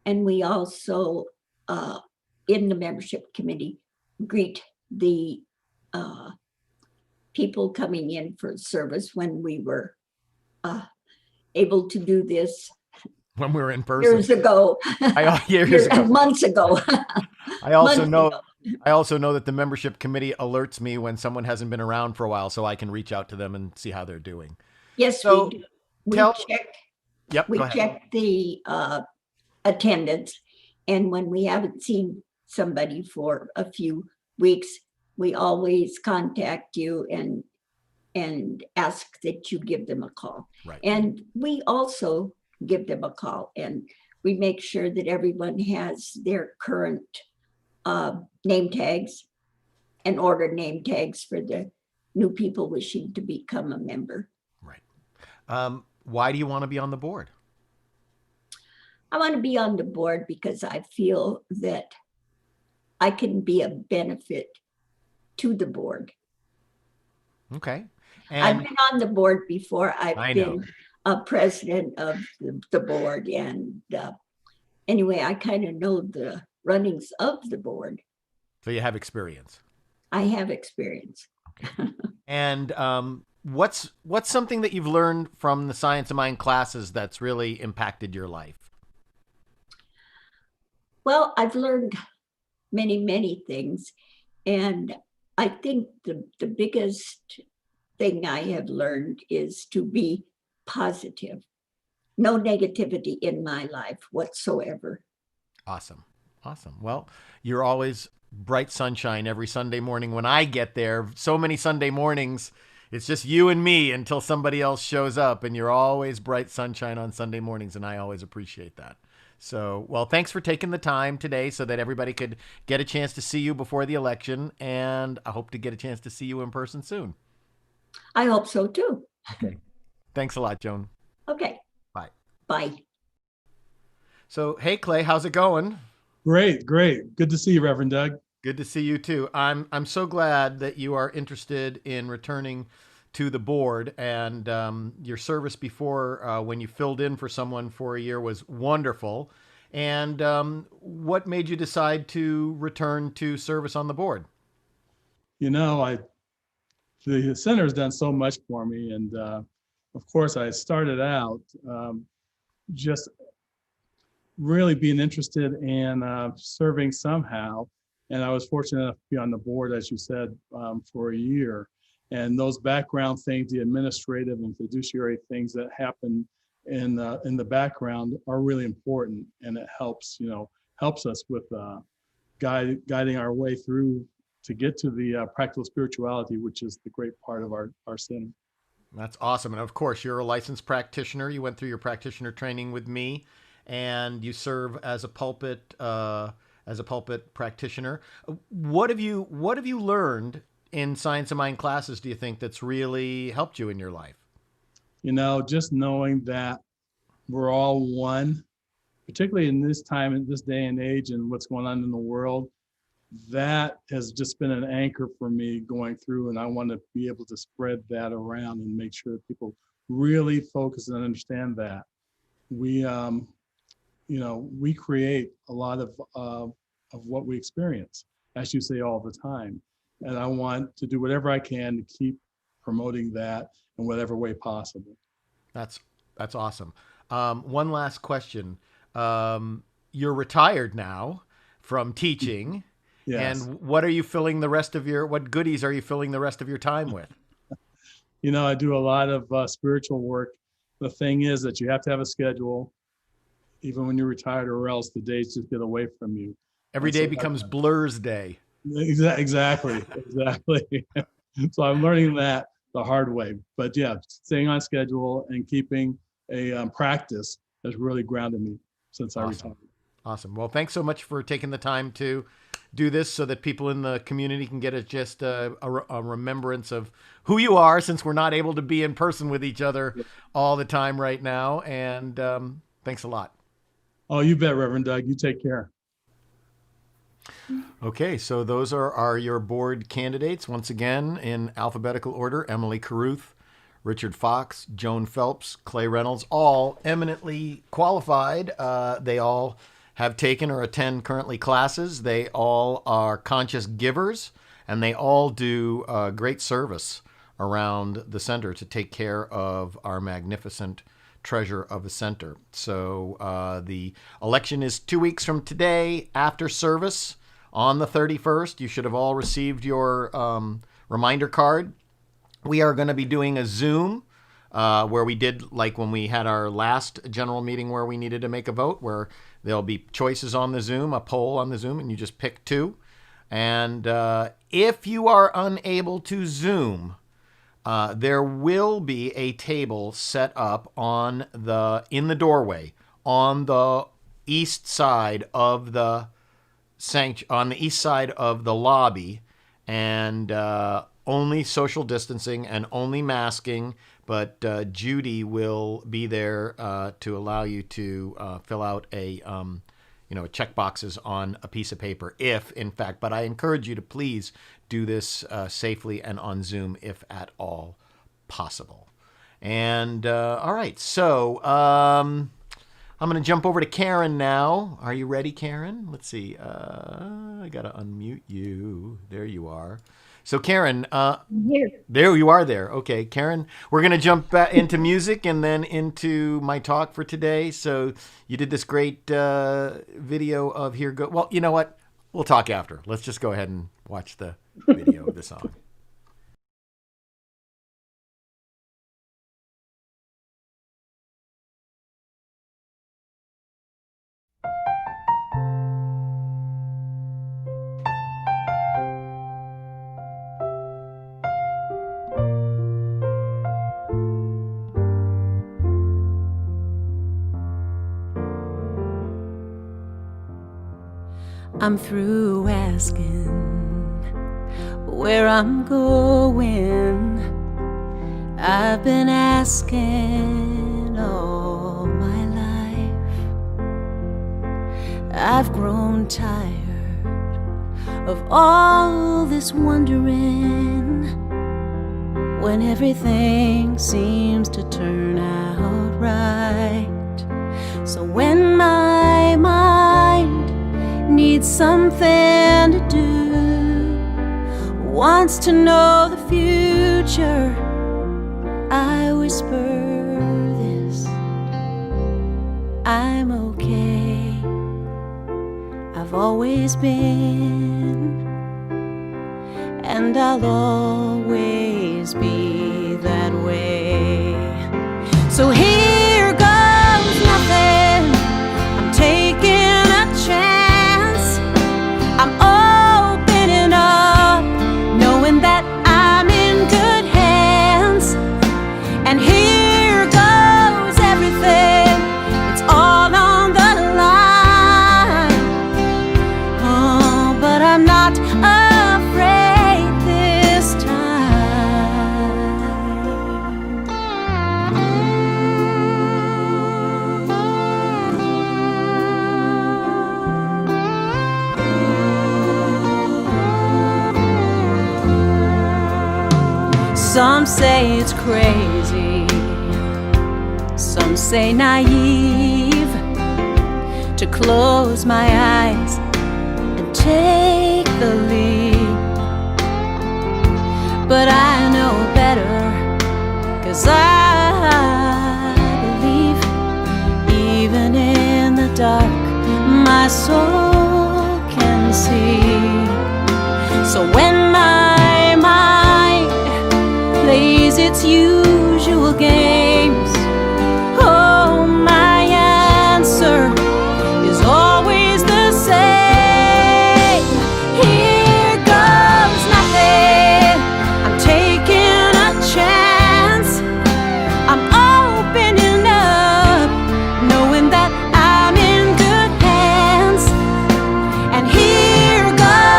And we also, in the membership committee, greet the people coming in for service when we were able to do this when we were in person years ago. Years ago. Months ago. I also know that the membership committee alerts me when someone hasn't been around for a while, so I can reach out to them and see how they're doing. Yes, so we do. We check the attendance, and when we haven't seen somebody for a few weeks, we always contact you and ask that you give them a call. Right. And we also give them a call, and we make sure that everyone has their current name tags and order name tags for the new people wishing to become a member. Right. Why do you want to be on the board? I want to be on the board because I feel that I can be a benefit to the board. Okay. I've been on the board before. I've been a president of the board. And anyway, I kind of know the runnings of the board. So you have experience. I have experience. Okay. And what's something that you've learned from the Science of Mind classes that's really impacted your life? Well, I've learned many, many things. And I think the biggest thing I have learned is to be positive. No negativity in my life whatsoever. Awesome. Awesome. Well, you're always bright sunshine every Sunday morning when I get there. So many Sunday mornings, it's just you and me until somebody else shows up, and you're always bright sunshine on Sunday mornings, and I always appreciate that. So, well, thanks for taking the time today so that everybody could get a chance to see you before the election, and I hope to get a chance to see you in person soon. I hope so too. Okay. Thanks a lot, Joan. Okay. Bye. Bye. So, hey, Clay, how's it going? Great. Good to see you, Reverend Doug. Good to see you too. I'm so glad that you are interested in returning to the board, and your service before when you filled in for someone for a year was wonderful. And what made you decide to return to service on the board? You know, the center has done so much for me, and of course, I started out just really being interested in serving somehow. And I was fortunate enough to be on the board, as you said, for a year. And those background things, the administrative and fiduciary things that happen in the background are really important. And it helps us with guiding our way through to get to the practical spirituality, which is the great part of our center. That's awesome. And of course, you're a licensed practitioner. You went through your practitioner training with me, and you serve as a pulpit practitioner. What have you learned in Science of Mind classes, do you think, that's really helped you in your life? Just knowing that we're all one, particularly in this time, in this day and age, and what's going on in the world, that has just been an anchor for me going through. And I want to be able to spread that around and make sure that people really focus and understand that we create a lot of what we experience, as you say, all the time. And I want to do whatever I can to keep promoting that in whatever way possible. That's awesome. One last question. You're retired now from teaching. Yes. And what goodies are you filling the rest of your time with? I do a lot of spiritual work. The thing is that you have to have a schedule, even when you're retired, or else the days just get away from you. Every day becomes Blur's Day. Exactly. So I'm learning that the hard way. But yeah, staying on schedule and keeping a practice has really grounded me since I retired. Awesome. Well, thanks so much for taking the time to do this so that people in the community can get a remembrance of who you are, since we're not able to be in person with each other all the time right now. And thanks a lot. Oh, you bet, Reverend Doug. You take care. Okay, so those are your board candidates. Once again, in alphabetical order: Emily Caruth, Richard Fox, Joan Phelps, Clay Reynolds, all eminently qualified. They all have taken or attend currently classes. They all are conscious givers, and they all do great service around the center to take care of our magnificent treasure of a center. So the election is 2 weeks from today after service on the 31st. You should have all received your reminder card. We are going to be doing a Zoom where we did like when we had our last general meeting where we needed to make a vote, where there'll be choices on the Zoom, a poll on the Zoom, and you just pick two. And if you are unable to Zoom, there will be a table set up in the doorway on the east side of the lobby, and only social distancing and only masking. But Judy will be there to allow you to fill out a check boxes on a piece of paper, if in fact. But I encourage you to please do this safely and on Zoom if at all possible. And all right, so I'm going to jump over to Karen now. Are you ready, Karen? Let's see. I got to unmute you. There you are. So Karen, there you are there. Okay, Karen, we're going to jump back into music and then into my talk for today. So you did this great video of Here Go. Well, you know what? We'll talk after. Let's just go ahead and watch the video of the song. I'm through asking where I'm going. I've been asking all my life. I've grown tired of all this wondering, when everything seems to turn out right. So when my mind needs something to do, wants to know the future, I whisper this: I'm okay. I've always been, and I'll always be that way. So here goes nothing. I'm taking a chance. I'm opening up, knowing that I'm in good hands. And here goes everything. It's all on the line. Oh, but I'm not afraid this time. Some say it's crazy, some say naive, to close my eyes and take the leap. But I know better, 'cause I believe, even in the dark, my soul can see. So when my mind plays its usual games, oh, my answer is always the same. Here goes nothing. I'm taking a chance. I'm opening up, knowing that I'm in good hands. And here goes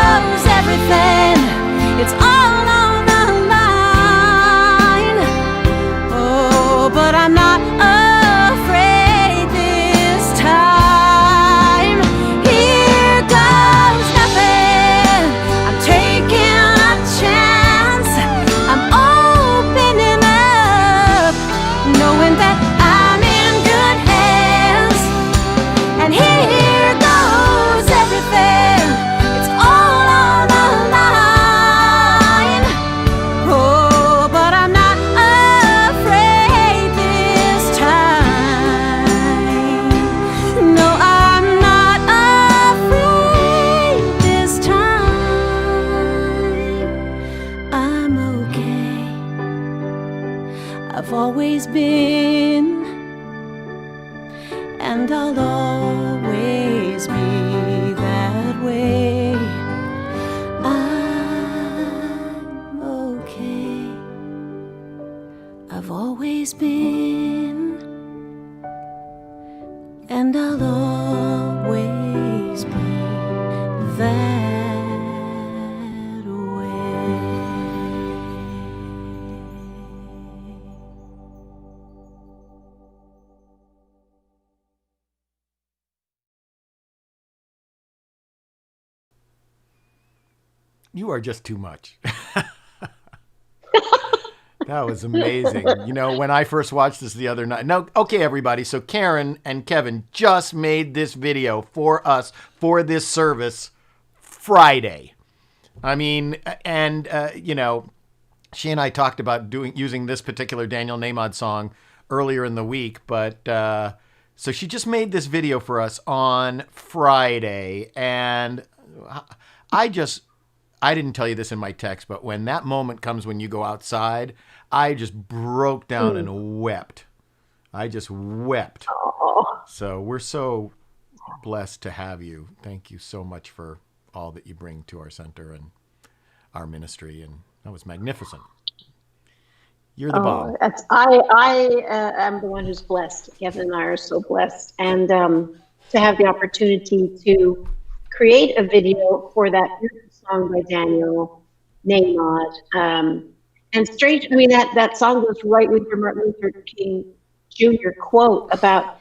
been, and I'll always be that way. I'm okay. I've always been, and I'll always be that You are just too much. That was amazing. You know, when I first watched this the other night. No, okay, everybody. So Karen and Kevin just made this video for us for this service Friday. I mean, and, you know, she and I talked about using this particular Daniel Nahmod song earlier in the week. But so she just made this video for us on Friday. And I didn't tell you this in my text, but when that moment comes when you go outside, I just broke down and wept. I just wept. Oh. So we're so blessed to have you. Thank you so much for all that you bring to our center and our ministry. And that was magnificent. You're the bomb. I am the one who's blessed. Kevin and I are so blessed. And to have the opportunity to create a video for that beautiful song by Daniel Nahmod. And strange, I mean, that song goes right with your Martin Luther King Jr. quote about,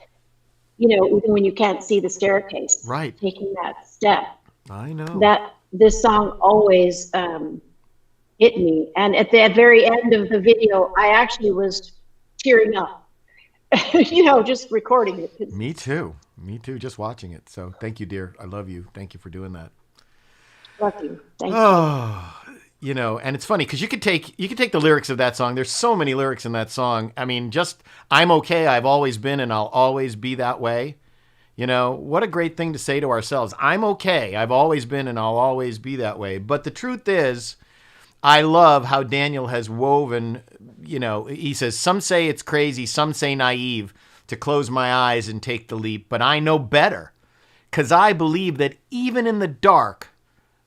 you know, even when you can't see the staircase, right, taking that step. I know. That this song always hit me. And at the very end of the video, I actually was tearing up, you know, just recording it. Me too. Me too, just watching it. So thank you, dear. I love you. Thank you for doing that. Love you. Thank you. You know, and it's funny because you could take the lyrics of that song. There's so many lyrics in that song. I mean, just I'm okay. I've always been and I'll always be that way. You know, what a great thing to say to ourselves. I'm okay. I've always been and I'll always be that way. But the truth is, I love how Daniel has woven, you know, he says, some say it's crazy, some say naive to close my eyes and take the leap. But I know better because I believe that even in the dark,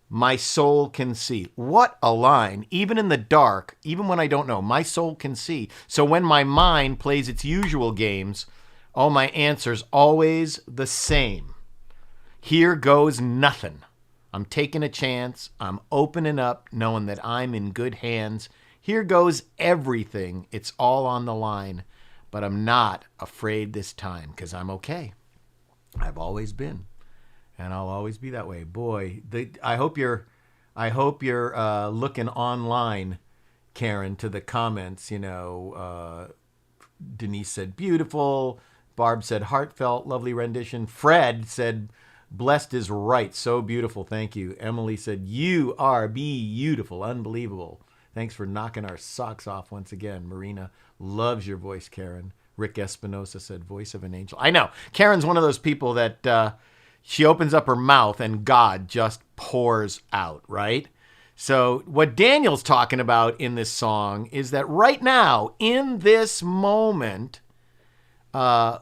my soul can see. What a line. Even in the dark, even when I don't know, my soul can see. So when my mind plays its usual games, all my answers always the same. Here goes nothing. I'm taking a chance. I'm opening up, knowing that I'm in good hands. Here goes everything. It's all on the line. But I'm not afraid this time because I'm okay. I've always been. And I'll always be that way. Boy, I hope you're looking online, Karen, to the comments. You know, Denise said beautiful. Barb said heartfelt, lovely rendition. Fred said blessed is right, so beautiful. Thank you. Emily said you are beautiful, unbelievable. Thanks for knocking our socks off once again. Marina loves your voice, Karen. Rick Espinosa said voice of an angel. I know Karen's one of those people that. She opens up her mouth and God just pours out, right? So what Daniel's talking about in this song is that right now, in this moment,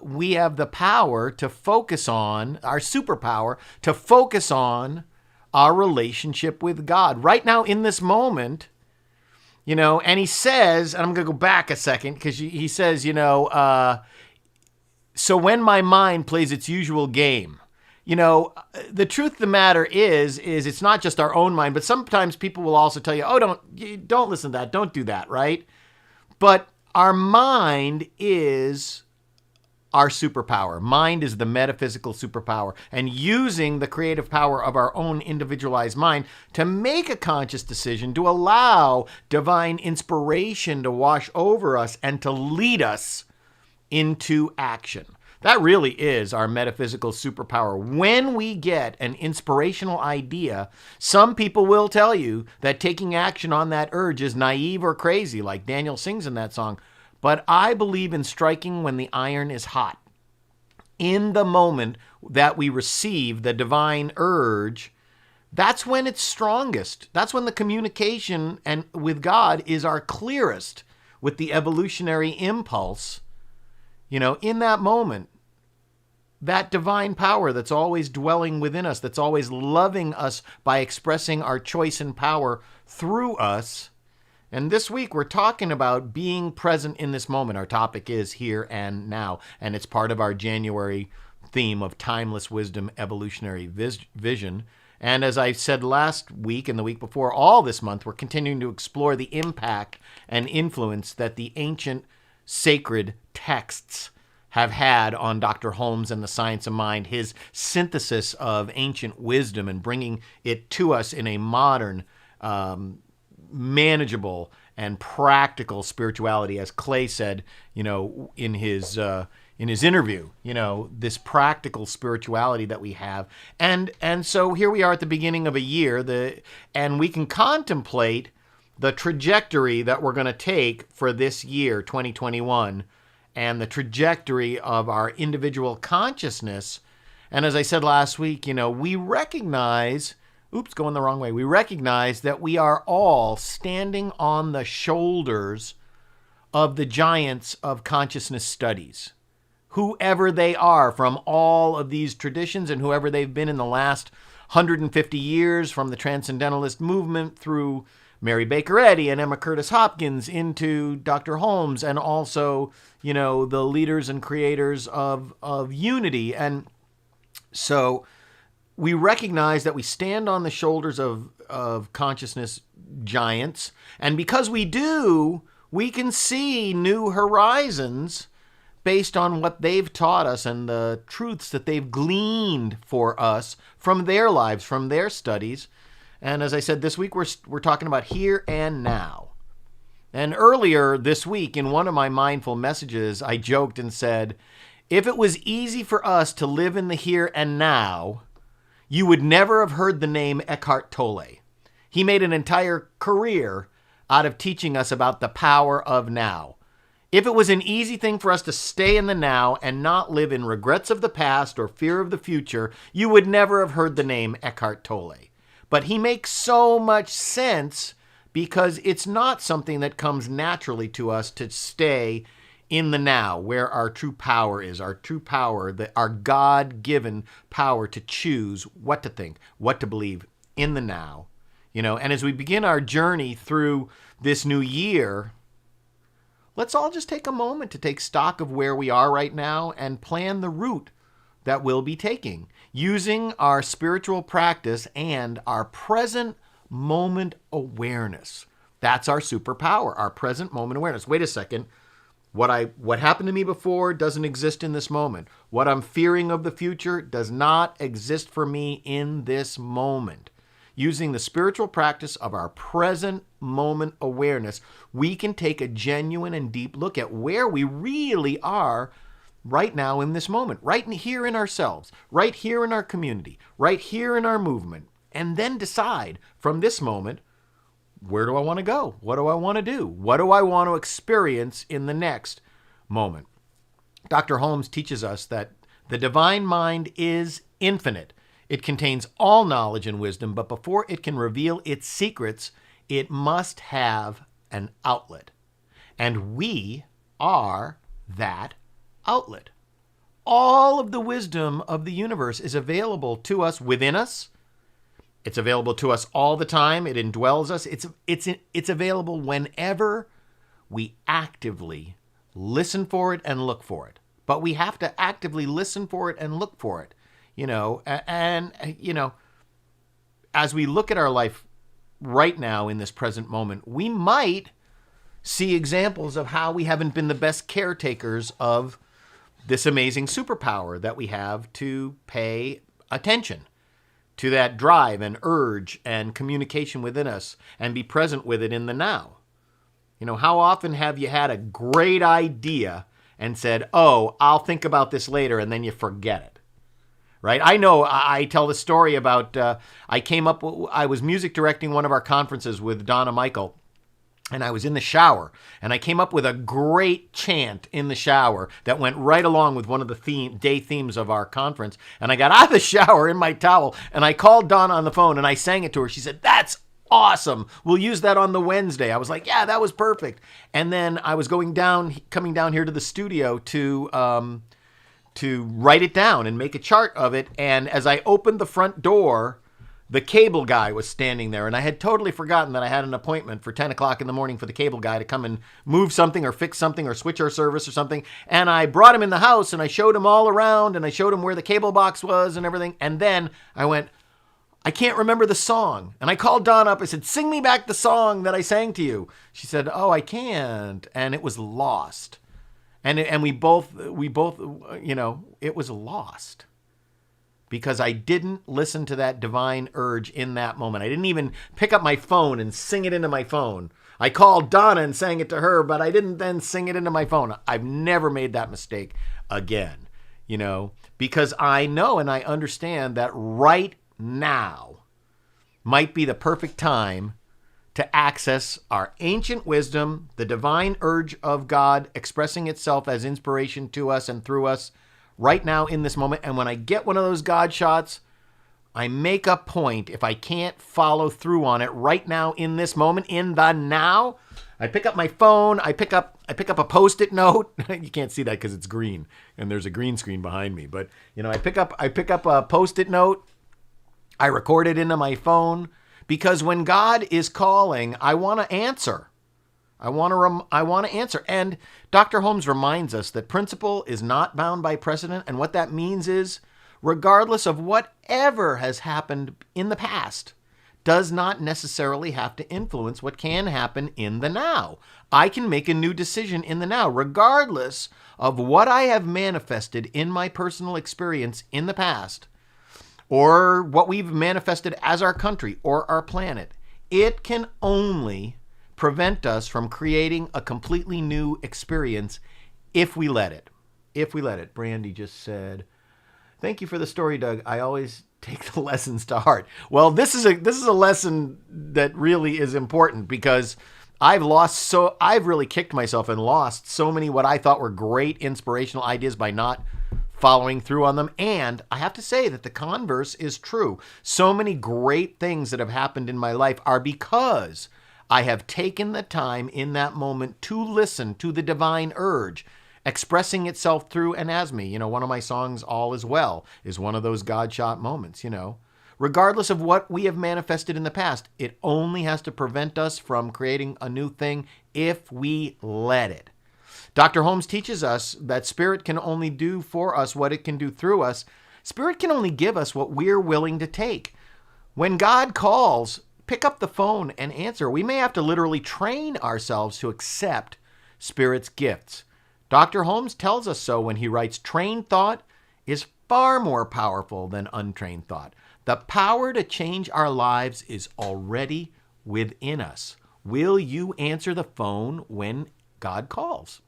we have the power to focus on, our superpower, to focus on our relationship with God. Right now, in this moment, you know, and he says, and I'm going to go back a second, because he says, you know, so when my mind plays its usual game, you know, the truth of the matter is it's not just our own mind, but sometimes people will also tell you, oh, don't listen to that. Don't do that, right? But our mind is our superpower. Mind is the metaphysical superpower. And using the creative power of our own individualized mind to make a conscious decision, to allow divine inspiration to wash over us and to lead us into action. That really is our metaphysical superpower. When we get an inspirational idea, some people will tell you that taking action on that urge is naive or crazy, like Daniel sings in that song. But I believe in striking when the iron is hot. In the moment that we receive the divine urge, that's when it's strongest. That's when the communication with God is our clearest. with the evolutionary impulse, in that moment, that divine power that's always dwelling within us, that's always loving us by expressing our choice and power through us. And this week we're talking about being present in this moment. Our topic is here and now, and it's part of our January theme of timeless wisdom, evolutionary vision. And as I said last week and the week before, all this month, we're continuing to explore the impact and influence that the ancient sacred texts have had on Dr. Holmes and the science of mind, his synthesis of ancient wisdom and bringing it to us in a modern, manageable and practical spirituality, as Clay said, in his interview, this practical spirituality that we have. And so here we are at the beginning of a year, and we can contemplate the trajectory that we're going to take for this year, 2021, and the trajectory of our individual consciousness. And as I said last week, we recognize, going the wrong way. We recognize that we are all standing on the shoulders of the giants of consciousness studies, whoever they are from all of these traditions and whoever they've been in the last 150 years, from the Transcendentalist movement through Mary Baker Eddy and Emma Curtis Hopkins into Dr. Holmes, and also, the leaders and creators of unity. And so we recognize that we stand on the shoulders of consciousness giants. And because we do, we can see new horizons based on what they've taught us and the truths that they've gleaned for us from their lives, from their studies. And as I said, this week we're talking about here and now. And earlier this week, in one of my mindful messages, I joked and said, if it was easy for us to live in the here and now, you would never have heard the name Eckhart Tolle. He made an entire career out of teaching us about the power of now. If it was an easy thing for us to stay in the now and not live in regrets of the past or fear of the future, you would never have heard the name Eckhart Tolle. But he makes so much sense because it's not something that comes naturally to us to stay in the now, where our true power is, our true power, our God-given power to choose what to think, what to believe in the now. And as we begin our journey through this new year, let's all just take a moment to take stock of where we are right now and plan the route that we'll be taking, using our spiritual practice and our present moment awareness. That's our superpower, our present moment awareness. Wait a second. What happened to me before doesn't exist in this moment. What I'm fearing of the future does not exist for me in this moment. Using the spiritual practice of our present moment awareness, we can take a genuine and deep look at where we really are right now in this moment, right here in ourselves, right here in our community, right here in our movement, and then decide from this moment, where do I want to go? What do I want to do? What do I want to experience in the next moment? Dr. Holmes teaches us that the divine mind is infinite. It contains all knowledge and wisdom, but before it can reveal its secrets, it must have an outlet. And we are that outlet. All of the wisdom of the universe is available to us within us. It's available to us all the time. It indwells us. It's available whenever we actively listen for it and look for it. But we have to actively listen for it and look for it. As we look at our life right now in this present moment, we might see examples of how we haven't been the best caretakers of this amazing superpower that we have to pay attention to that drive and urge and communication within us and be present with it in the now. How often have you had a great idea and said, oh, I'll think about this later, and then you forget it, right? I know I tell the story about, I was music directing one of our conferences with Donna Michael, and I was in the shower, and I came up with a great chant in the shower that went right along with one of the day themes of our conference. And I got out of the shower in my towel, and I called Donna on the phone, and I sang it to her. She said, "That's awesome. We'll use that on the Wednesday. I was like, yeah, that was perfect. And then I was coming down here to the studio to write it down and make a chart of it. And as I opened the front door, the cable guy was standing there, and I had totally forgotten that I had an appointment for 10 o'clock in the morning for the cable guy to come and move something or fix something or switch our service or something. And I brought him in the house, and I showed him all around, and I showed him where the cable box was and everything. And then I went, I can't remember the song. And I called Dawn up. I said, sing me back the song that I sang to you. She said, oh, I can't. And it was lost. And we both, it was lost. Because I didn't listen to that divine urge in that moment. I didn't even pick up my phone and sing it into my phone. I called Donna and sang it to her, but I didn't then sing it into my phone. I've never made that mistake again, because I know and I understand that right now might be the perfect time to access our ancient wisdom, the divine urge of God expressing itself as inspiration to us and through us right now in this moment. And when I get one of those God shots, I make a point, if I can't follow through on it right now in this moment, in the now, I pick up my phone, I pick up a Post-it note. You can't see that because it's green and there's a green screen behind me. But, I pick up a Post-it note, I record it into my phone, because when God is calling, I want to answer. I want to answer. And Dr. Holmes reminds us that principle is not bound by precedent. And what that means is, regardless of whatever has happened in the past, does not necessarily have to influence what can happen in the now. I can make a new decision in the now, regardless of what I have manifested in my personal experience in the past, or what we've manifested as our country or our planet. It can only prevent us from creating a completely new experience if we let it. If we let it. Brandy just said, thank you for the story, Doug. I always take the lessons to heart. Well, this is a lesson that really is important, because I've really kicked myself and lost so many what I thought were great inspirational ideas by not following through on them. And I have to say that the converse is true. So many great things that have happened in my life are because I have taken the time in that moment to listen to the divine urge expressing itself through and as me. One of my songs, All Is Well, is one of those God shot moments, Regardless of what we have manifested in the past, it only has to prevent us from creating a new thing if we let it. Dr. Holmes teaches us that Spirit can only do for us what it can do through us. Spirit can only give us what we're willing to take. When God calls, pick up the phone and answer. We may have to literally train ourselves to accept Spirit's gifts. Dr. Holmes tells us so when he writes, trained thought is far more powerful than untrained thought. The power to change our lives is already within us. Will you answer the phone when God calls?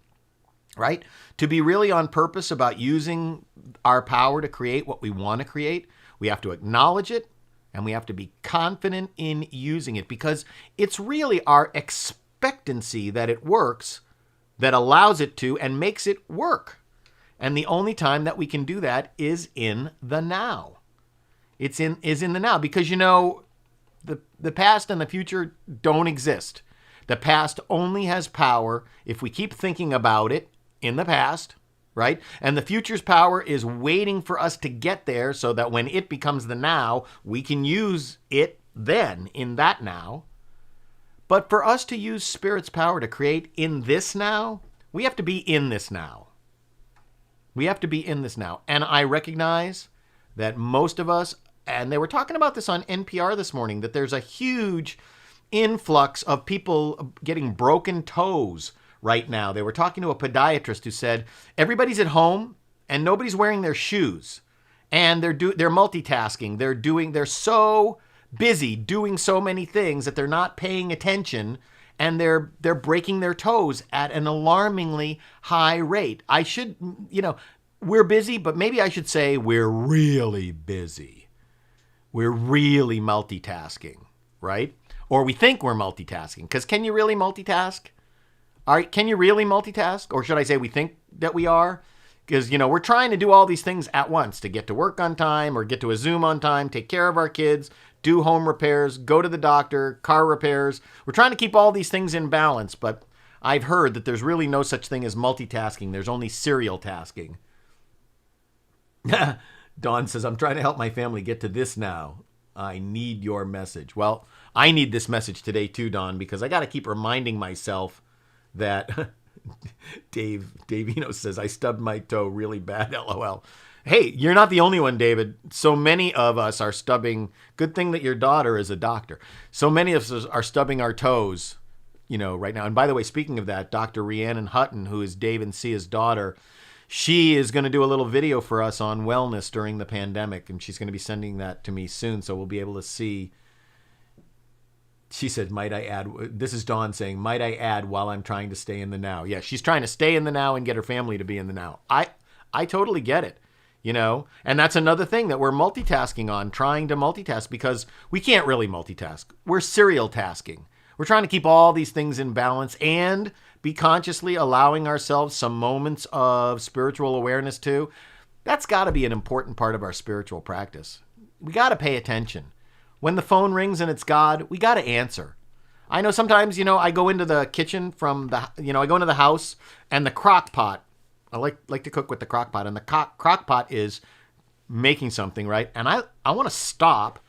Right? To be really on purpose about using our power to create what we want to create, we have to acknowledge it, and we have to be confident in using it, because it's really our expectancy that it works that allows it to and makes it work. And the only time that we can do that is in the now. Is in the now, because the past and the future don't exist. The past only has power if we keep thinking about it in the past, right? And the future's power is waiting for us to get there so that when it becomes the now, we can use it then in that now. But for us to use Spirit's power to create in this now, we have to be in this now. We have to be in this now. And I recognize that most of us, and they were talking about this on NPR this morning, that there's a huge influx of people getting broken toes right now. They were talking to a podiatrist who said everybody's at home and nobody's wearing their shoes, and they're multitasking. They're so busy doing so many things that they're not paying attention, and they're breaking their toes at an alarmingly high rate. We're busy, but maybe I should say we're really busy. We're really multitasking, right? Or we think we're multitasking, because can you really multitask? All right, can you really multitask? Or should I say we think that we are? Because, we're trying to do all these things at once to get to work on time, or get to a Zoom on time, take care of our kids, do home repairs, go to the doctor, car repairs. We're trying to keep all these things in balance, but I've heard that there's really no such thing as multitasking. There's only serial tasking. Dawn says, I'm trying to help my family get to this now. I need your message. Well, I need this message today too, Dawn, because I got to keep reminding myself that Dave says, I stubbed my toe really bad, LOL. Hey, you're not the only one, David. So many of us are stubbing. Good thing that your daughter is a doctor. So many of us are stubbing our toes, right now. And by the way, speaking of that, Dr. Rhiannon Hutton, who is Dave and Sia's daughter, she is going to do a little video for us on wellness during the pandemic, and she's going to be sending that to me soon, so we'll be able to see. She said, might I add, this is Dawn saying, might I add while I'm trying to stay in the now. Yeah, she's trying to stay in the now and get her family to be in the now. I totally get it, and that's another thing that we're multitasking on, trying to multitask, because we can't really multitask. We're serial tasking. We're trying to keep all these things in balance and be consciously allowing ourselves some moments of spiritual awareness too. That's got to be an important part of our spiritual practice. We got to pay attention. When the phone rings and it's God, we got to answer. I know sometimes, I go into the kitchen I go into the house and the crock pot, I like to cook with the crock pot, and the crock pot is making something, right? And I want to stop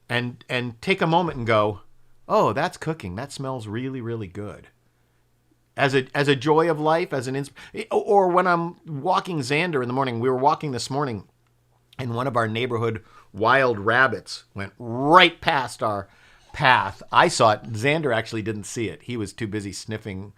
and take a moment and go, oh, that's cooking. That smells really, really good. As a joy of life, or when I'm walking Xander in the morning. We were walking this morning, and one of our neighborhood wild rabbits went right past our path. I saw it. Xander actually didn't see it. He was too busy sniffing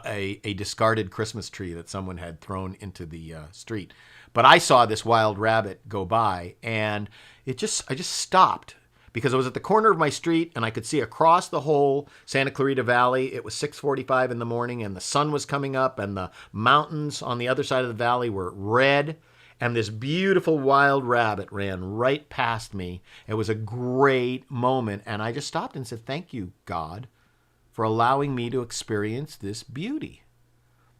a discarded Christmas tree that someone had thrown into the street. But I saw this wild rabbit go by, and I just stopped, because I was at the corner of my street and I could see across the whole Santa Clarita Valley. It was 6:45 in the morning and the sun was coming up, and the mountains on the other side of the valley were red. And this beautiful wild rabbit ran right past me. It was a great moment. And I just stopped and said, thank you, God, for allowing me to experience this beauty.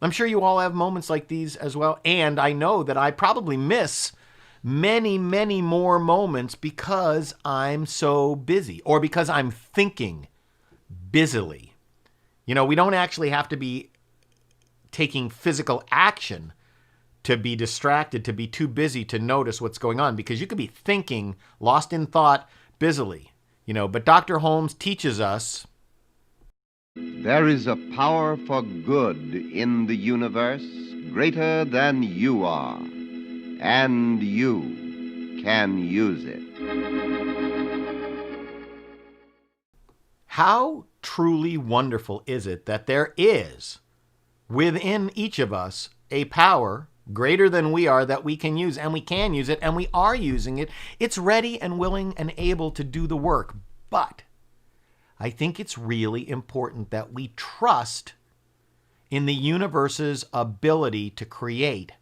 I'm sure you all have moments like these as well. And I know that I probably miss many, many more moments because I'm so busy, or because I'm thinking busily. We don't actually have to be taking physical action to be distracted, to be too busy to notice what's going on, because you could be thinking, lost in thought, busily. But Dr. Holmes teaches us, there is a power for good in the universe greater than you are, and you can use it. How truly wonderful is it that there is within each of us a power greater than we are that we can use, and we can use it, and we are using it. It's ready and willing and able to do the work. But I think it's really important that we trust in the universe's ability to create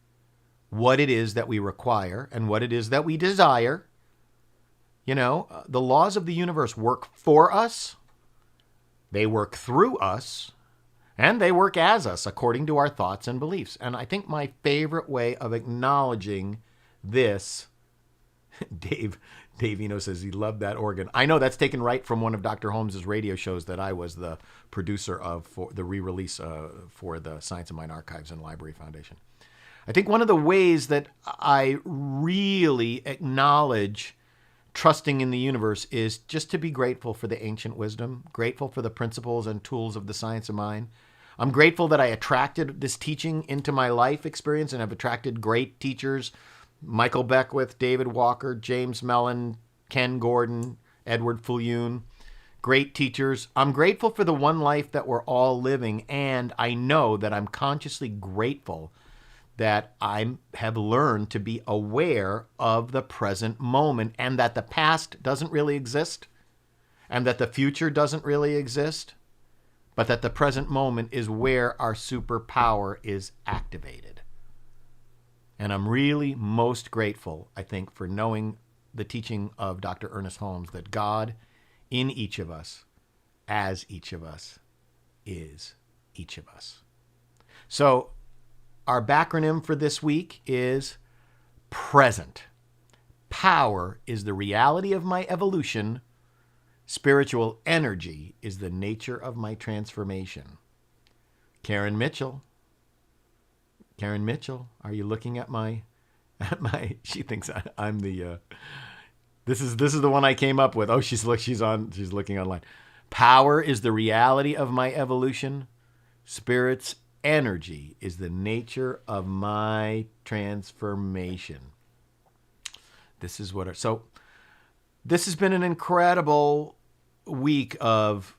what it is that we require and what it is that we desire. The laws of the universe work for us, they work through us, and they work as us according to our thoughts and beliefs. And I think my favorite way of acknowledging this, Dave says he loved that organ. I know that's taken right from one of Dr. Holmes's radio shows that I was the producer of for the re-release for the Science of Mind Archives and Library Foundation. I think one of the ways that I really acknowledge trusting in the universe is just to be grateful for the ancient wisdom, grateful for the principles and tools of the science of mind. I'm grateful that I attracted this teaching into my life experience and have attracted great teachers, Michael Beckwith, David Walker, James Mellon, Ken Gordon, Edward Fulune, great teachers. I'm grateful for the one life that we're all living, and I know that I'm consciously grateful that I have learned to be aware of the present moment, and that the past doesn't really exist, and that the future doesn't really exist, but that the present moment is where our superpower is activated. And I'm really most grateful, I think, for knowing the teaching of Dr. Ernest Holmes, that God in each of us, as each of us, is each of us. So our backronym for this week is PRESENT. Power is the reality of my evolution. Spiritual energy is the nature of my transformation. Karen Mitchell. Karen Mitchell, are you looking at my she thinks I'm the this is the one I came up with. Oh, she's looking online. Power is the reality of my evolution. Spirit's energy is the nature of my transformation. This is what so this has been an incredible week of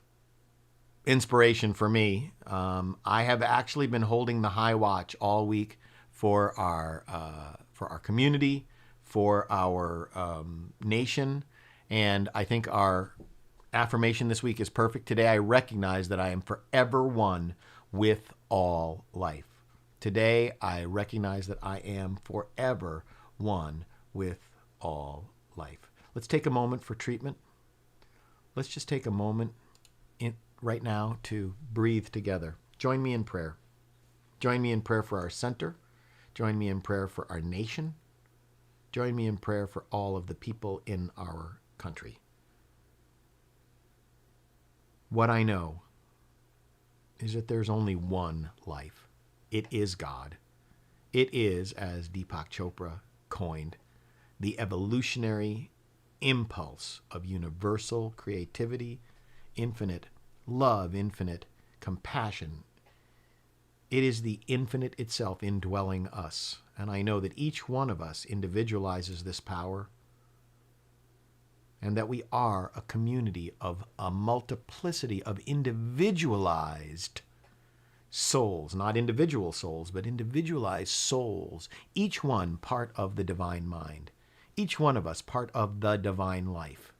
inspiration for me. I have actually been holding the high watch all week for our community, for our nation, and I think our affirmation this week is perfect. Today, I recognize that I am forever one with all life. Today, I recognize that I am forever one with all life. Let's take a moment for treatment. Let's just take a moment right now to breathe together. Join me in prayer. Join me in prayer for our center. Join me in prayer for our nation. Join me in prayer for all of the people in our country. What I know is that there's only one life. It is God. It is, as Deepak Chopra coined, the evolutionary impulse of universal creativity, infinite love, infinite compassion. It is the infinite itself indwelling us. And I know that each one of us individualizes this power, and that we are a community of a multiplicity of individualized souls, not individual souls, but individualized souls, each one part of the divine mind, each one of us part of the divine life,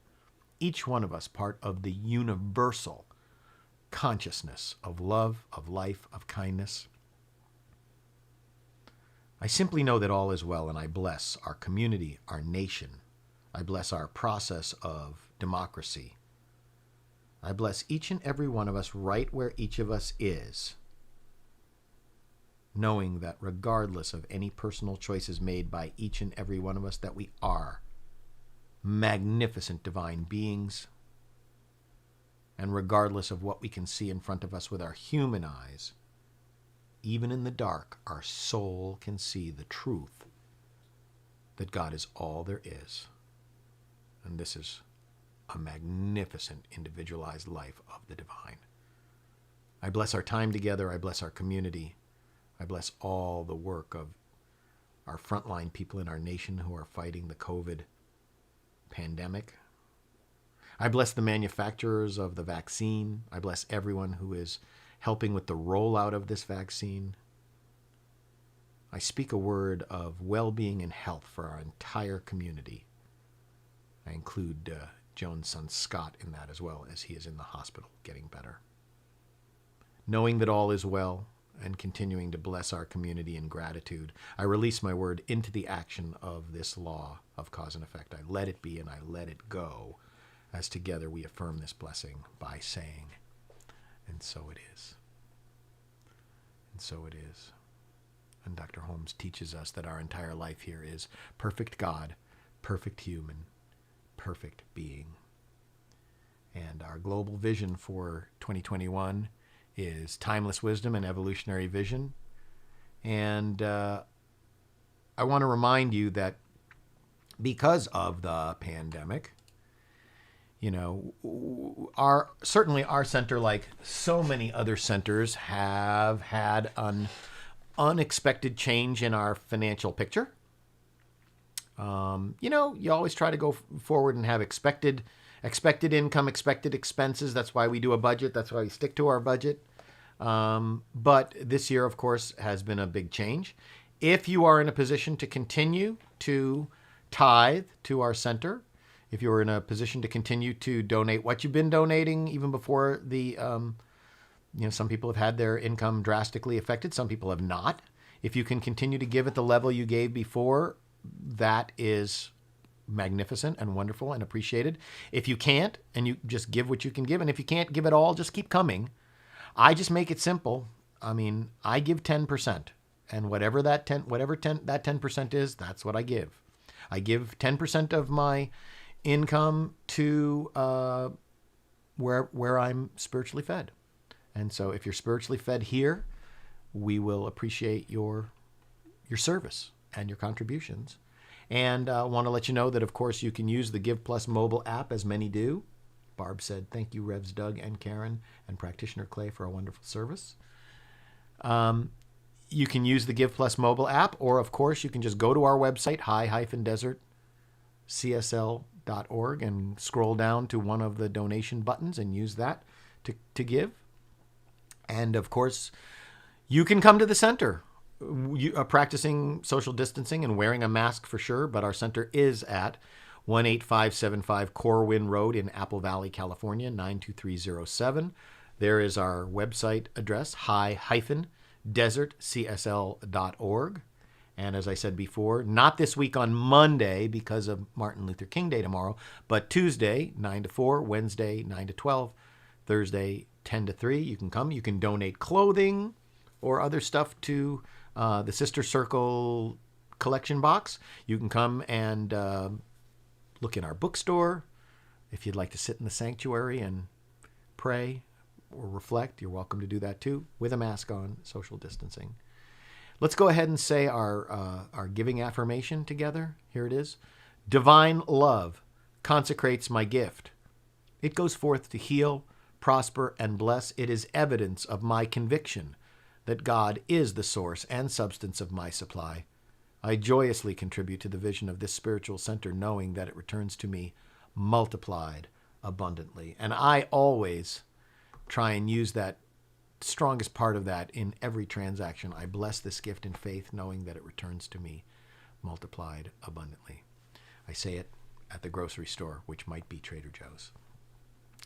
each one of us part of the universal consciousness of love, of life, of kindness. I simply know that all is well, and I bless our community, our nation. I bless our process of democracy. I bless each and every one of us right where each of us is, knowing that regardless of any personal choices made by each and every one of us, that we are magnificent divine beings. And regardless of what we can see in front of us with our human eyes, even in the dark, our soul can see the truth that God is all there is. And this is a magnificent individualized life of the divine. I bless our time together. I bless our community. I bless all the work of our frontline people in our nation who are fighting the COVID pandemic. I bless the manufacturers of the vaccine. I bless everyone who is helping with the rollout of this vaccine. I speak a word of well-being and health for our entire community. I include Joan's son Scott in that as well, as he is in the hospital getting better. Knowing that all is well and continuing to bless our community in gratitude, I release my word into the action of this law of cause and effect. I let it be and I let it go, as together we affirm this blessing by saying, and so it is. And so it is. And Dr. Holmes teaches us that our entire life here is perfect God, perfect human, perfect being. And our global vision for 2021 is timeless wisdom and evolutionary vision. And I want to remind you that because of the pandemic, you know, certainly our center, like so many other centers, have had an unexpected change in our financial picture. You know, you always try to go forward and have expected income, expected expenses. That's why we do a budget. That's why we stick to our budget. But this year, of course, has been a big change. If you are in a position to continue to tithe to our center, if you're in a position to continue to donate what you've been donating even before the, some people have had their income drastically affected. Some people have not. If you can continue to give at the level you gave before, that is magnificent and wonderful and appreciated. If you can't, and you just give what you can give, and if you can't give it all, just keep coming. I just make it simple. I mean, I give 10%, and whatever that 10% is, that's what I give. I give 10% of my income to where I'm spiritually fed. And so if you're spiritually fed here, we will appreciate your service and your contributions. And I want to let you know that, of course, you can use the Give Plus mobile app, as many do. Barb said, thank you, Revs Doug and Karen and Practitioner Clay, for a wonderful service. You can use the Give Plus mobile app, or, of course, you can just go to our website, high-desertcsl.org, and scroll down to one of the donation buttons and use that to give. And, of course, you can come to the center. Practicing social distancing and wearing a mask for sure, but our center is at 18575 Corwin Road in Apple Valley, California, 92307. There is our website address, high-desertcsl.org. And as I said before, not this week on Monday because of Martin Luther King Day tomorrow, but Tuesday, 9 to 4, Wednesday, 9 to 12, Thursday, 10 to 3. You can come. You can donate clothing or other stuff to the Sister Circle collection box. You can come and look in our bookstore. If you'd like to sit in the sanctuary and pray or reflect, you're welcome to do that too, with a mask on, social distancing. Let's go ahead and say our giving affirmation together. Here it is. Divine love consecrates my gift. It goes forth to heal, prosper, and bless. It is evidence of my conviction that God is the source and substance of my supply. I joyously contribute to the vision of this spiritual center, knowing that it returns to me multiplied abundantly. And I always try and use that strongest part of that in every transaction. I bless this gift in faith, knowing that it returns to me multiplied abundantly. I say it at the grocery store, which might be Trader Joe's.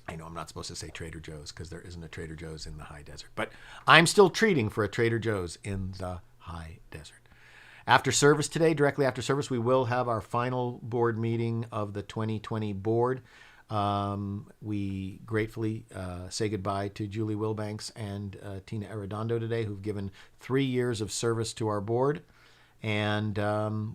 I know I'm not supposed to say Trader Joe's because there isn't a Trader Joe's in the high desert, but I'm still treating for a Trader Joe's in the high desert. After service today, directly after service, we will have our final board meeting of the 2020 board. We gratefully say goodbye to Julie Wilbanks and Tina Arredondo today, who've given 3 years of service to our board. And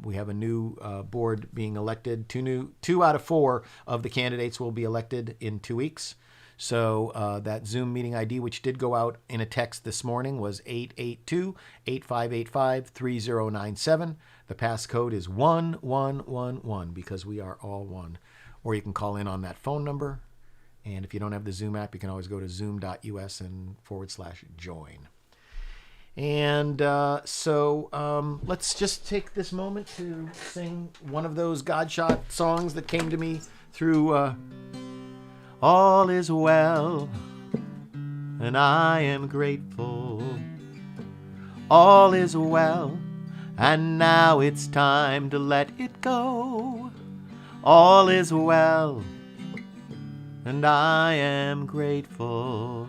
we have a new board being elected. Two out of 4 of the candidates will be elected in 2 weeks. So that Zoom meeting ID, which did go out in a text this morning, was 882-8585-3097. The passcode is 1111 because we are all one. Or you can call in on that phone number. And if you don't have the Zoom app, you can always go to zoom.us and /join. And so let's just take this moment to sing one of those Godshot songs that came to me through All Is Well, and I am grateful. All is well, and now it's time to let it go. All is well, and I am grateful.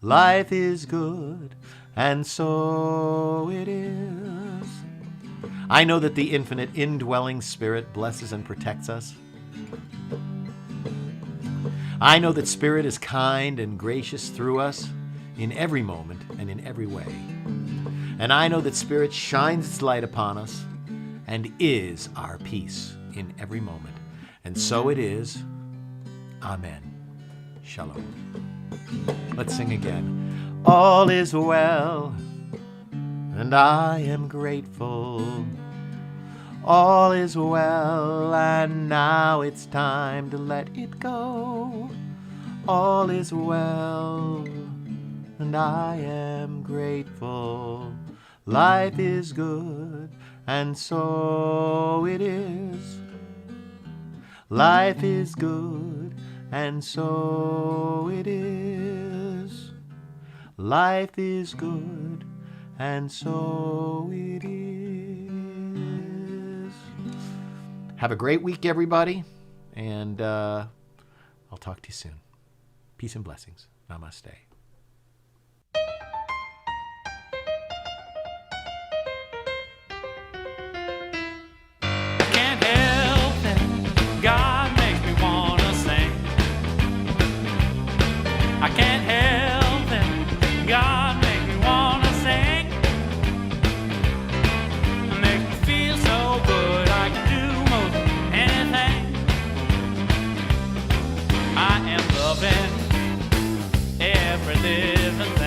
Life is good, and so it is. I know that the infinite indwelling Spirit blesses and protects us. I know that Spirit is kind and gracious through us in every moment and in every way. And I know that Spirit shines its light upon us and is our peace in every moment. And so it is. Amen. Shalom. Let's sing again. All is well, and I am grateful. All is well, and now it's time to let it go. All is well, and I am grateful. Life is good, and so it is. Life is good, and so it is. Life is good, and so it is. Have a great week, everybody, and I'll talk to you soon. Peace and blessings. Namaste. Can't help it, God makes me wanna sing. I can't help it, God makes me wanna sing. Make me feel so good, I can do most loving every living